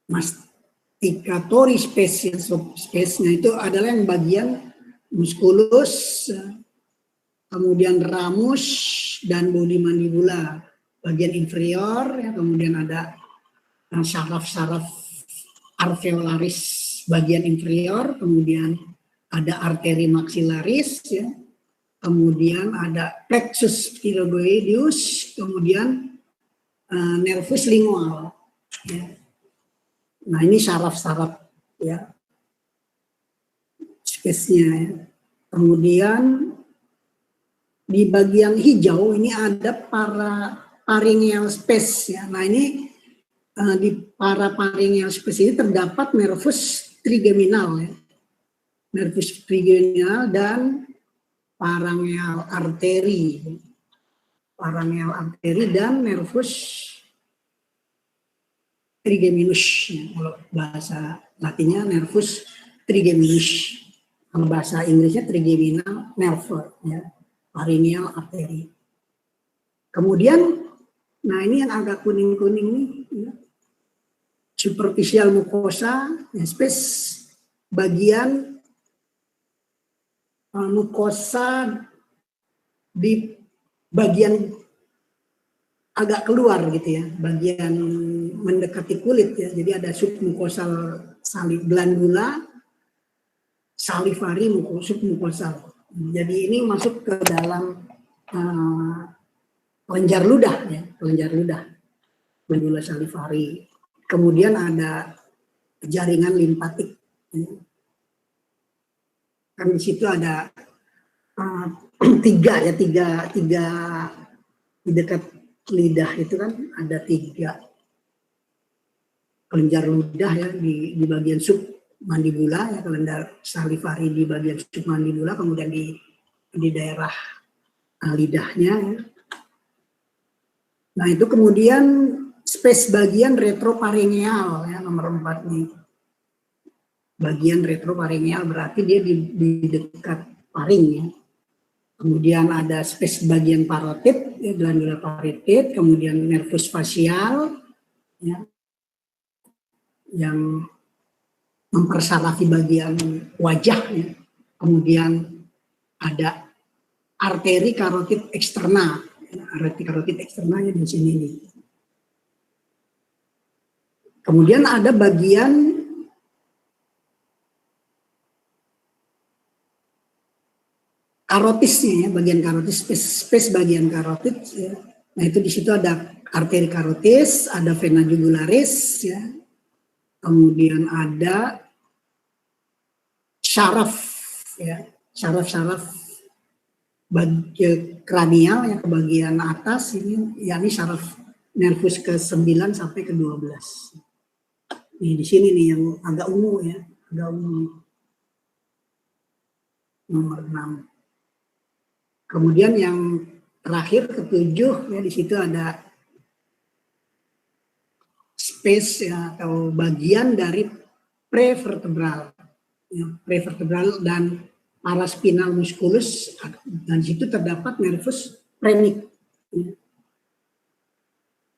masticatory space-nya itu adalah yang bagian musculus, kemudian ramus dan body mandibula bagian inferior ya, kemudian ada saraf-saraf alveolaris bagian inferior, kemudian ada arteri maxillaris ya, kemudian ada plexus thyroideus, kemudian nervus lingual ya. Nah, ini saraf-saraf ya space-nya ya. Kemudian di bagian hijau ini ada parapharyngeal space ya. Nah, ini di parapharyngeal space ini terdapat nervus trigeminal ya. Nervus trigeminal dan pharyngeal arteri. Pharyngeal arteri dan nervus trigeminus. Kalau bahasa Latinnya nervus trigeminus. Kalau bahasa Inggrisnya trigeminal nerve ya. Pharyngeal arteri. Kemudian, nah ini yang agak kuning-kuning nih, ya. Superficial mucosa, ya, space bagian mukosa di bagian agak keluar gitu ya, bagian mendekati kulit ya. Jadi ada submukosal glandula, salivari submukosal. Jadi ini masuk ke dalam kelenjar ludah ya, kelenjar ludah, glandula salivari. Kemudian ada jaringan limpatik. Ya. Kan di situ ada tiga di dekat lidah itu kan ada 3 kelenjar ludah ya di bagian submandibula ya, kelenjar salivari di bagian submandibula, kemudian di daerah lidahnya ya. Nah, itu kemudian space bagian retropharyngeal ya, nomor 4 nih. Bagian retropharyngeal berarti dia di dekat paring ya. Kemudian ada space bagian parotid, ya, glandula parotid, kemudian nervus facial ya, yang mempersarafi bagian wajah ya. Kemudian ada arteri karotid eksterna, ya, arteri karotid eksternanya di sini nih. Kemudian ada bagian karotisnya ya, bagian karotis, space bagian karotid ya. Nah, itu di situ ada arteri karotis, ada vena jugularis ya. Kemudian ada syaraf ya, syaraf-syaraf bagian kranial yang ke bagian atas ini, yakni syaraf nervus ke-9 sampai ke-12. Nih di sini nih yang agak ungu ya, agak ungu. Nomor 6. Kemudian yang terakhir ke-7 ya, di situ ada space ya, atau bagian dari prevertebral, ya, prevertebral dan paraspinal musculus, dan di situ terdapat nervus phrenic.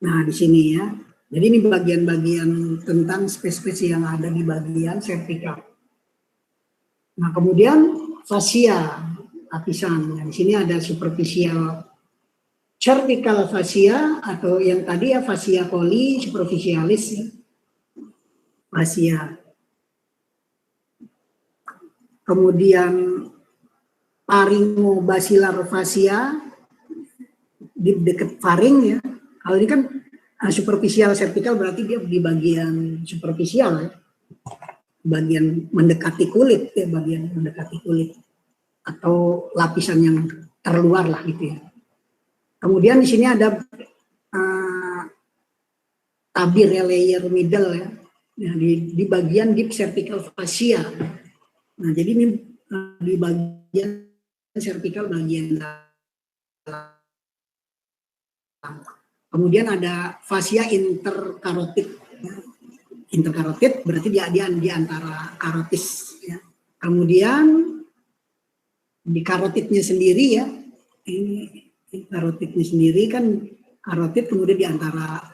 Nah di sini ya, jadi ini bagian-bagian tentang space-space yang ada di bagian cervical. Nah kemudian fascia, lapisan. Nah, di sini ada superficial cervical fascia, atau yang tadi ya fascia coli superficialis ya. Fascia. Kemudian faringobasilar fascia di dekat faring ya. Kalau ini kan superficial cervical berarti dia di bagian superficial ya. Bagian mendekati kulit ya, bagian mendekati kulit atau lapisan yang terluar lah gitu ya. Kemudian di sini ada tabir ya, layer middle ya. Nah, di bagian deep cervical fascia. Nah, jadi ini di bagian cervical bagian dalam. Kemudian ada fascia interkarotid. Interkarotid berarti dia di antara karotis. Ya. Kemudian di karotidnya sendiri ya, ini karotidnya sendiri kan karotid, kemudian di antara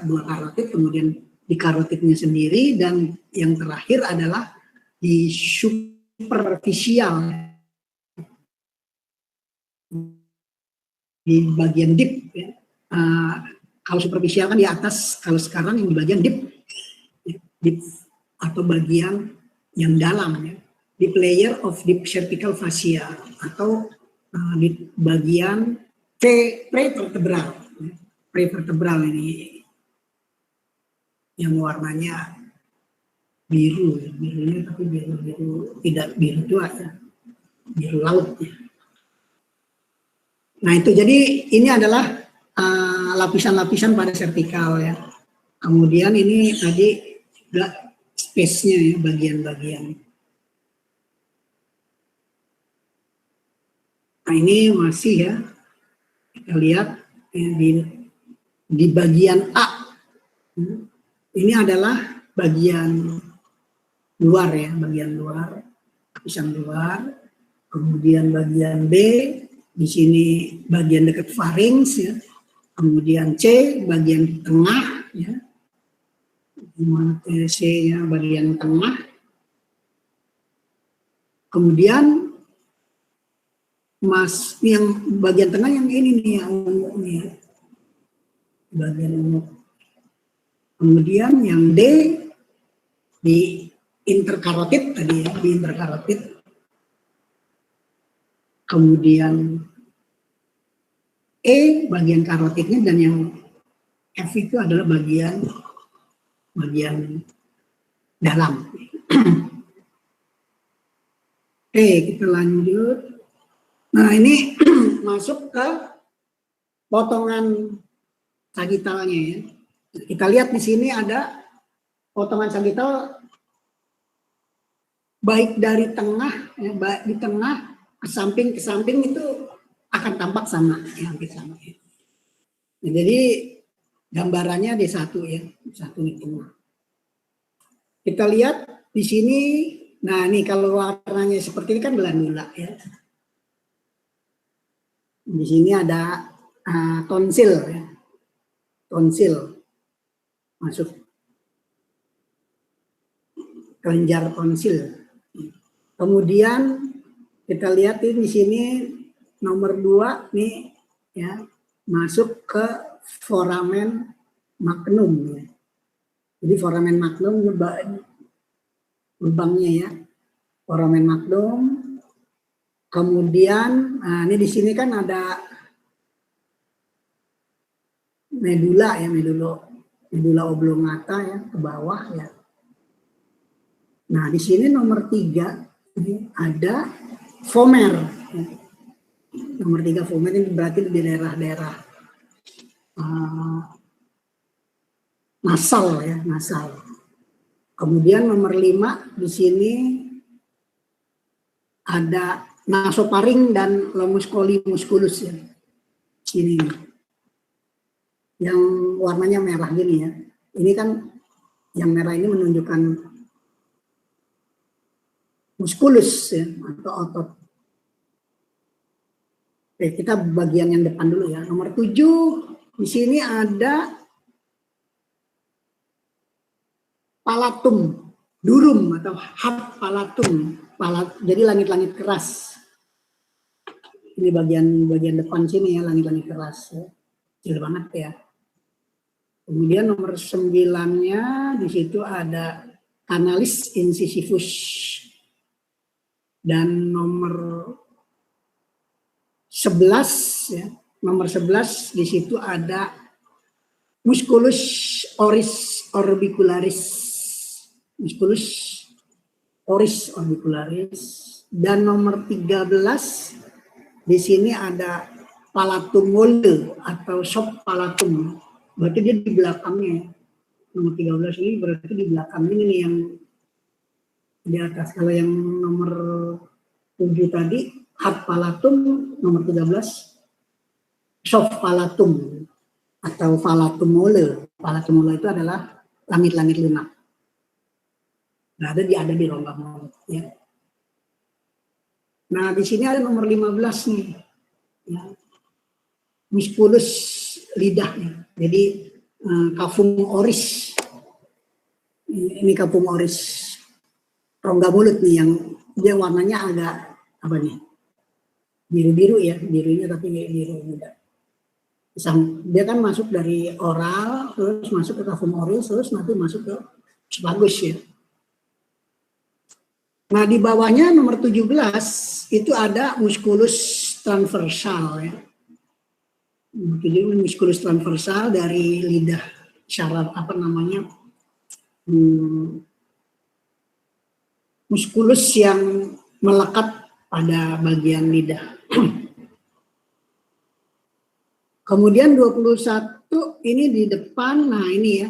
dua karotid, kemudian di karotidnya sendiri, dan yang terakhir adalah di superficial di bagian deep ya. Kalau superficial kan di atas, kalau sekarang yang di bagian deep atau bagian yang dalam ya, deep layer of deep cervical fascia, atau di bagian prevertebral. Prevertebral ini yang warnanya biru, birunya tapi biru tidak biru tua ya, biru laut ya. Nah itu jadi ini adalah lapisan-lapisan pada cervical ya. Kemudian ini tadi juga space-nya ya, bagian-bagian. Nah ini masih ya, kita lihat ya, di bagian A. Ini adalah bagian luar ya, bagian luar, lapisan luar. Kemudian bagian B, di sini bagian dekat pharynx ya. Kemudian C, bagian tengah ya. C ya, bagian tengah. Kemudian yang bagian tengah yang ini nih, yang ungu nih ya. Bagian ungu. Kemudian yang D di interkarotid tadi ya, di interkarotid. Kemudian E bagian karotidnya, dan yang F itu adalah bagian dalam. Oke, kita lanjut. Nah ini masuk ke potongan sagitalnya ya. Kita lihat di sini ada potongan sagital baik dari tengah ya, baik di tengah ke samping itu akan tampak sama ya, hampir sama ya. Nah, jadi gambarannya D1 ya, satu di tengah. Kita lihat di sini, nah ini kalau warnanya seperti ini kan glandula ya. Di sini ada tonsil ya. Tonsil masuk kelenjar tonsil. Kemudian kita lihat di sini nomor 2 nih ya, masuk ke foramen magnum ya. Jadi foramen magnum lubangnya ya. Foramen magnum. Kemudian ini di sini kan ada medula ya, medula oblongata ya, ke bawah ya. Nah, di sini nomor 3 ini ada vomer. Nomor 3 vomer ini berarti di daerah-daerah nasal ya, nasal. Kemudian nomor 5 di sini ada nasofaring dan lomus coli musculus ya. Sini. yang warnanya merah gini ya. Ini kan yang merah ini menunjukkan muskulus ya, atau otot. Oke, kita bagian yang depan dulu ya. Nomor 7, di sini ada palatum, durum atau hab palatum. Jadi langit-langit keras. Ini bagian depan sini ya, langit-langit keras. Ya. Kecil banget ya. Kemudian nomor 9-nya di situ ada canalis incisivus. Dan nomor 11 ya, nomor 11 di situ ada musculus oris orbicularis. Musculus oris orbicularis. Dan nomor 13 di sini ada palatum mole atau soft palatum. Berarti dia di belakangnya. Nomor 13 ini berarti di belakang ini nih yang di atas. Kalau yang nomor 7 tadi hard palatum, nomor 13 soft palatum atau palatum mole. Palatum mole itu adalah langit-langit lunak. Nah, ada di rongga mulut ya. Nah, di sini ada nomor 15 nih. Ya. Musculus lidahnya. Jadi cavum oris. Ini cavum oris. Rongga mulut nih yang dia warnanya agak apa nih? Biru-biru ya, birunya tapi biru muda. Dia kan masuk dari oral, terus masuk ke cavum oris, terus nanti masuk ke esophagus ya. Nah, di bawahnya nomor 17 itu ada musculus transversal ya. Jadi musculus transversal dari lidah syaraf apa namanya? Musculus yang melekat pada bagian lidah. Kemudian 21 ini di depan, nah ini ya.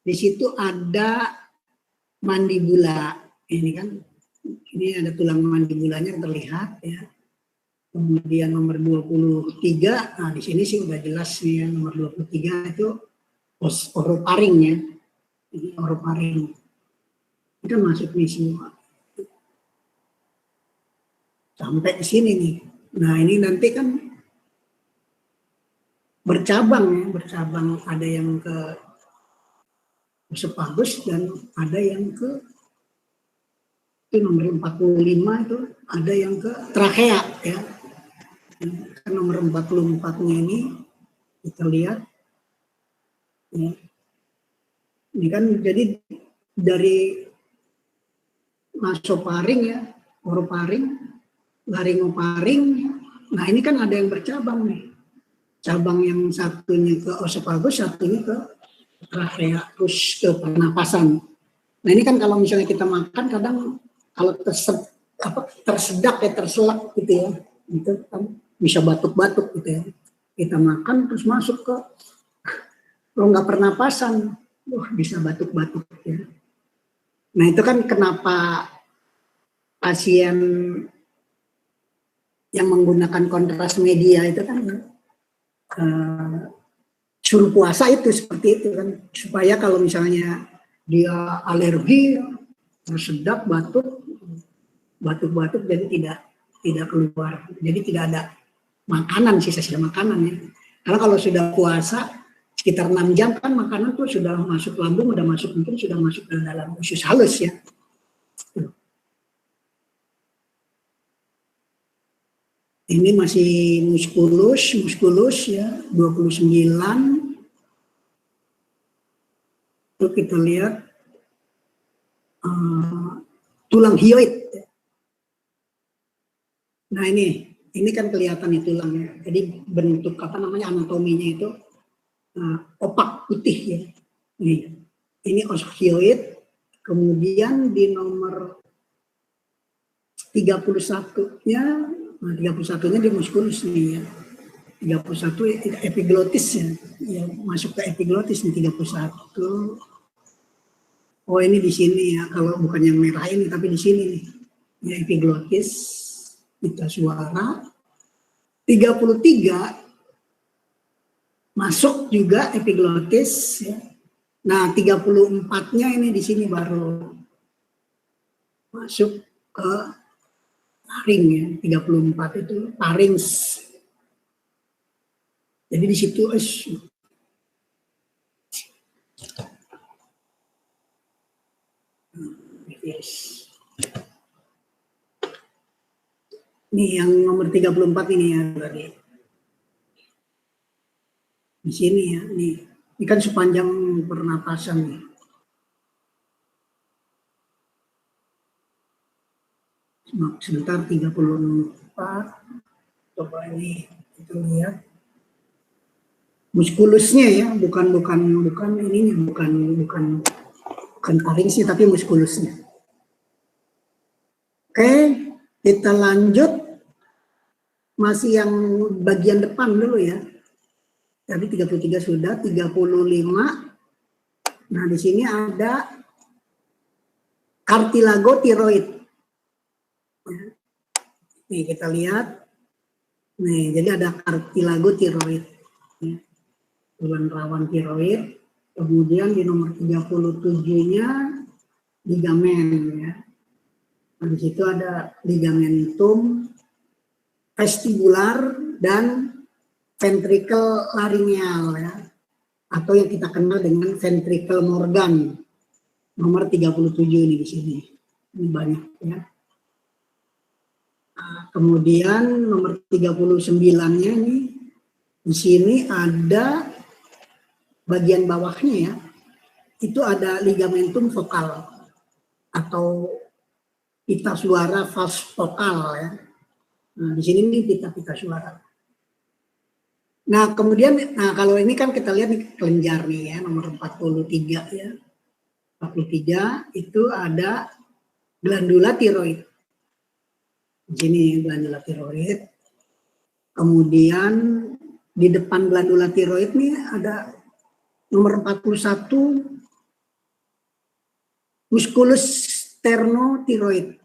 Di situ ada mandibula. Ini kan ini ada tulang mandibulanya terlihat ya. Kemudian nomor 23, nah di sini sih udah jelas nih ya, nomor 23 itu oroparing ya. Ini oroparing. Itu masuk nih semua. Sampai ke sini nih. Nah, ini nanti kan bercabang ya, bercabang, ada yang ke esophagus dan ada yang ke itu nomor 45 itu ada yang ke trakea ya. Nomor 44-nya ini kita lihat ya. Ini kan jadi dari nasofaring ya, orofaring, laringofaring. Nah, ini kan ada yang bercabang nih. Cabang yang satunya ke esophagus, satunya ke trakea, terus ke pernapasan. Nah, ini kan kalau misalnya kita makan kadang kalau tersedak ya, terselak gitu ya, itu kan bisa batuk-batuk gitu ya. Kita makan terus masuk ke rongga pernapasan, bisa batuk-batuk ya. Nah, itu kan kenapa pasien yang menggunakan kontras media itu kan suruh puasa itu seperti itu kan, supaya kalau misalnya dia alergi, tersedak, batuk-batuk jadi tidak keluar, jadi tidak ada makanan, sisa-sisa makanan ya. Karena kalau sudah puasa sekitar 6 jam kan makanan tuh sudah masuk lambung, udah masuk, mungkin sudah masuk ke dalam usus halus ya. Ini masih muskulus ya, 29. Itu kita lihat tulang hyoid. Nah, ini kan kelihatan nih tulangnya. Jadi bentuk apa namanya anatominya itu opak putih ya. Ini oshioid. Kemudian di nomor 31-nya, nah 31-nya di muskulus nih ya. 31 epiglotis ya, masuk ke epiglotis nih 31. Oh, ini di sini ya, kalau bukan yang merah ini tapi di sini nih. Ya, epiglotis, pita suara. 33 masuk masuk juga epiglotis ya. Nah, 34-nya ini di sini baru masuk ke laring ya. 34 itu pharynx. Jadi di situ ini yang nomor 34 ini ya berarti. Di sini ya, ini kan sepanjang pernapasan nih. Sebentar 34, coba ini kita lihat muskulusnya ya, bukan ininya, bukan pharynxnya tapi muskulusnya. Oke, kita lanjut masih yang bagian depan dulu ya. Tadi 33 sudah, 35. Nah, di sini ada kartilago tiroid. Nih kita lihat. Nih, jadi ada kartilago tiroid. Tulang rawan tiroid. Kemudian di nomor 37-nya ligamen ya. Nah, di situ ada ligamentum vestibular dan ventricle laryngeal ya, atau yang kita kenal dengan ventricle Morgan, nomor 37 ini di sini. Ini banyak ya. Nah, kemudian nomor 39-nya ini di sini ada bagian bawahnya ya. Itu ada ligamentum vokal atau pita suara vas vokal ya. Nah, di sini nih pita suara. Nah, kemudian, kalau ini kan kita lihat nih kelenjar nih ya, nomor 43 ya. 43 itu ada glandula tiroid. Di sini glandula tiroid. Kemudian di depan glandula tiroid nih ada nomor 41 musculus sternotiroid.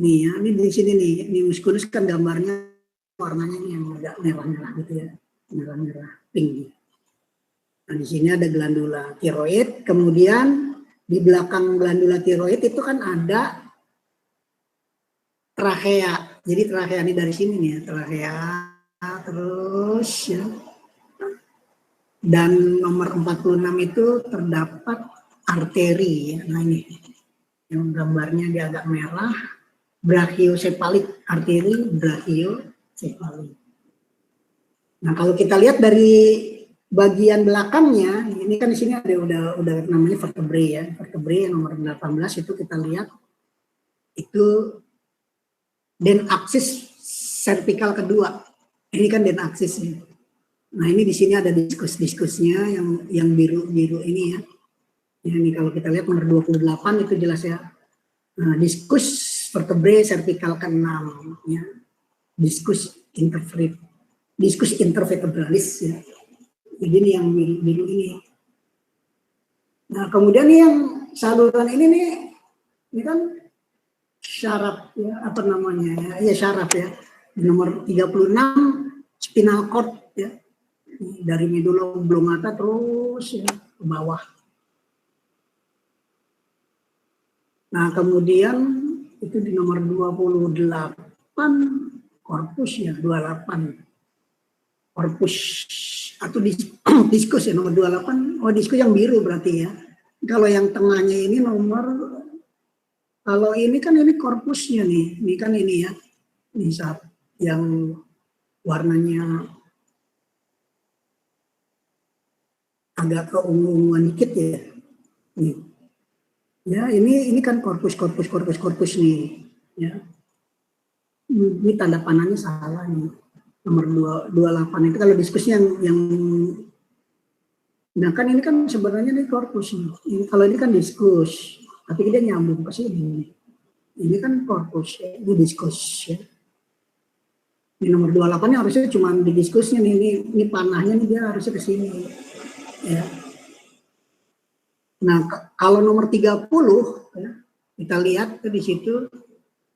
Ini ya, ini di sini nih, ini musculus kan gambarnya warnanya ini yang agak merah-merah gitu ya, merah-merah pink. Nah, di sini ada glandula tiroid, kemudian di belakang glandula tiroid itu kan ada trachea. Jadi trachea ini dari sini nih ya, trachea terus ya. Dan nomor 46 itu terdapat arteri ya. Nah, ini yang gambarnya dia agak merah, brachiocephalic arteri, brachiocephalic. Nah, kalau kita lihat dari bagian belakangnya, ini kan di sini ada udah namanya vertebrae ya. Vertebrae yang nomor 18 itu kita lihat itu den aksis cervical kedua. Ini kan den aksis nih. Nah, ini di sini ada diskusnya yang biru-biru ini ya. Ini kalau kita lihat nomor 28 itu jelas ya. Nah, diskus vertebrae cervical ke-6 ya. Diskus intervertebralis ya. Jadi ini yang biru ini. Nah, kemudian yang saluran ini kan syaraf ya, apa namanya ya? Ya syaraf ya. Nomor 36 spinal cord ya. Dari medula oblongata terus ya, ke bawah. Nah, kemudian itu di nomor 28 korpus ya, 28 korpus atau diskus ya, nomor 28. Oh, diskus yang biru berarti ya. Kalau yang tengahnya ini kalau ini kan ini korpusnya nih, ini kan ini ya, ini saat yang warnanya agak keungu-unguan dikit ya. Nih. Ya, ini kan korpus nih, ya. Ini tanda panahnya salah nih. Nomor 28 itu kalau diskusi yang nah kan ini kan sebenarnya ini korpus nih. Ini, kalau ini kan diskus, tapi dia nyambung ke sini. Ini kan korpus, ya. Ini diskus ya. Ini nomor 28 harusnya cuma di diskusnya nih, ini panahnya nih dia harusnya ke sini. Ya. Nah, kalau nomor 30 ya, kita lihat di situ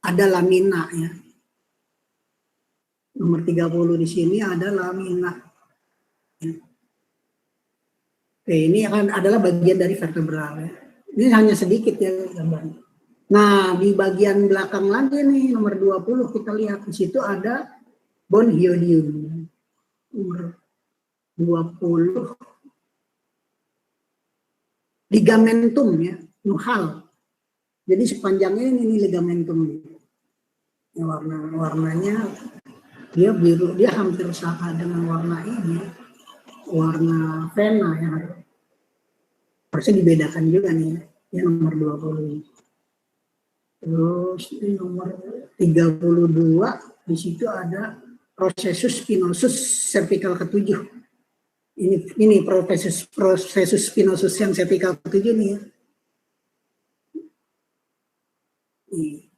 ada lamina ya. Nomor 30 di sini ada lamina. Oke, ini adalah bagian dari vertebral ya. Ini hanya sedikit ya gambarnya. Nah, di bagian belakang lagi nih nomor 20 kita lihat di situ ada bone hyoidum. Nomor 20 ligamentum ya, nuhal. Jadi sepanjangnya ini ligamentum. Ya, warnanya dia biru, dia hampir sama dengan warna ini, warna vena ya. Harusnya dibedakan juga nih ya nomor 20. Terus ini nomor 32 di situ ada processus spinosus cervical ke-7. Ini processus spinosus yang cervical ke-7 nih ya. Nih.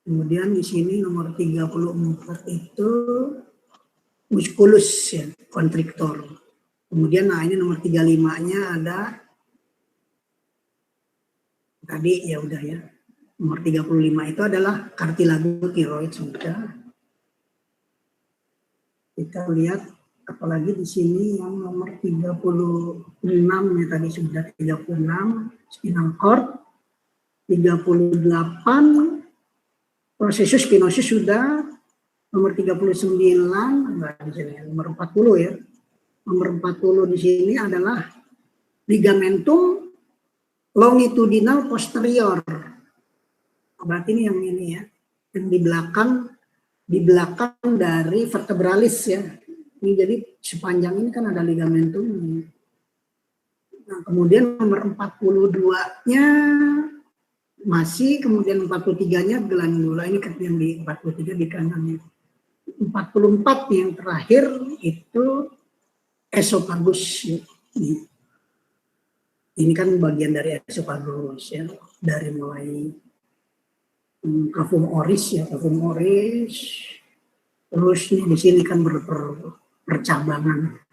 Kemudian di sini nomor 34 itu musculus ya, constrictor. Kemudian nah ini nomor 35-nya ada tadi ya udah ya. Nomor 35 itu adalah cartilago tiroid sudah. Kita lihat apalagi di sini yang nomor 36 ya tadi sudah 36 spinal cord, 38 processus spinosus sudah, nomor 39 enggak di sini nomor 40 ya. Nomor 40 di sini adalah ligamentum longitudinal posterior. Berarti ini yang ini ya, yang di belakang dari vertebralis ya. Ini jadi sepanjang ini kan ada ligamentum. Nah, kemudian nomor 42-nya masih, kemudian 43-nya glandula, ini yang di 43 di kanannya. 44 yang terakhir itu esophagus. Ini kan bagian dari esophagus ya, dari mulai cavum oris ya, cavum oris, terus di sini kan bercabangan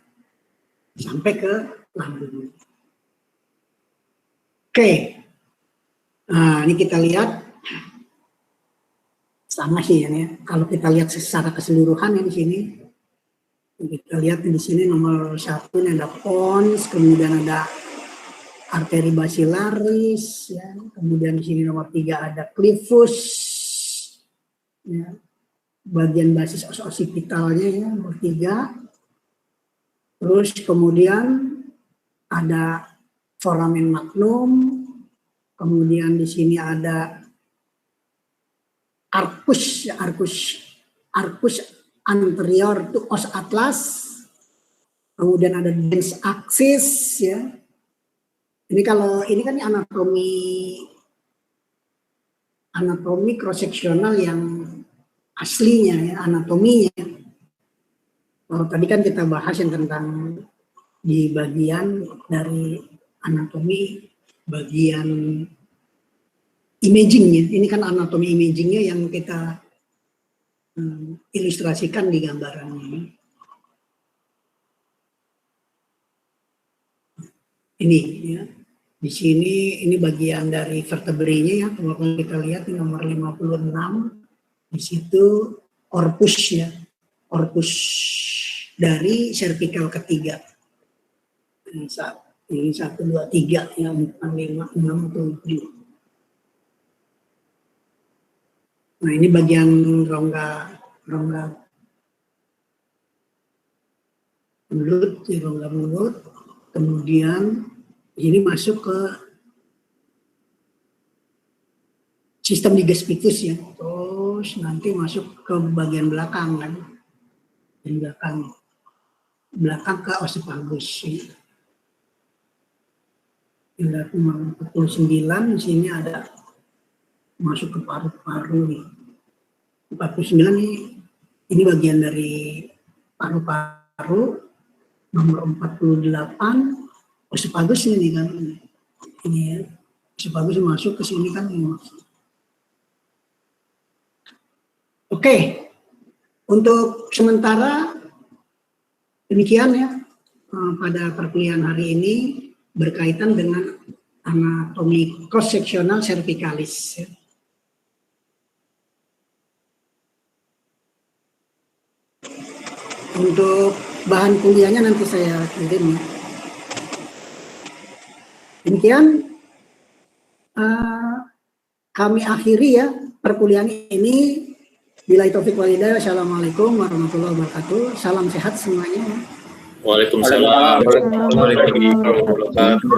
sampai ke lambung. Oke, nah ini kita lihat sama sih ya. Kalau kita lihat secara keseluruhan ya di sini, kita lihat di sini nomor 1 ini ada pons, kemudian ada arteri basilaris, ya. Kemudian di sini nomor 3 ada clivus, ya. Bagian basis occipitalnya ya nomor 3. Terus kemudian ada foramen magnum, kemudian di sini ada arcus anterior to os atlas, kemudian ada dens axis ya. Ini kalau ini kan anatomi cross seksional yang aslinya ya, anatominya. Kalau tadi kan kita bahas yang tentang di bagian dari anatomi bagian imagingnya. Ini kan anatomi imagingnya yang kita ilustrasikan di gambaran ini. Ini ya. Di sini ini bagian dari vertebrenya ya. Kalau kita lihat di nomor 56 di situ corpus ya. Corpus dari cervical ketiga. Ini 1, 2, 3 ya, 4, 5, 6, 7. Nah, ini bagian rongga mulut, kemudian ini masuk ke sistem digesticus ya, terus nanti masuk ke bagian belakang kan, di belakang ke esophagus. Ini nomor 49 di sini ada masuk ke paru-paru nih. 49 ini bagian dari paru-paru. Nomor 48 esophagus ini kan, ini ya, esophagus masuk ke sini kan. Oke, untuk sementara demikian ya pada perkuliahan hari ini berkaitan dengan anatomi cross seksional cervicalis. Ya. Untuk bahan kuliahnya nanti saya kirim ya. Demikian kami akhiri ya perkuliahan ini. Bila taufik walhidayah. Wassalamualaikum warahmatullahi wabarakatuh. Salam sehat semuanya. Waalaikumsalam warahmatullahi wabarakatuh.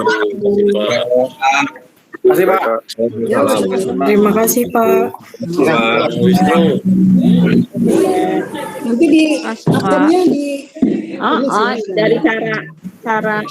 Terima kasih Pak. Ya, Terima kasih Pak. nanti di aktornya di dari cara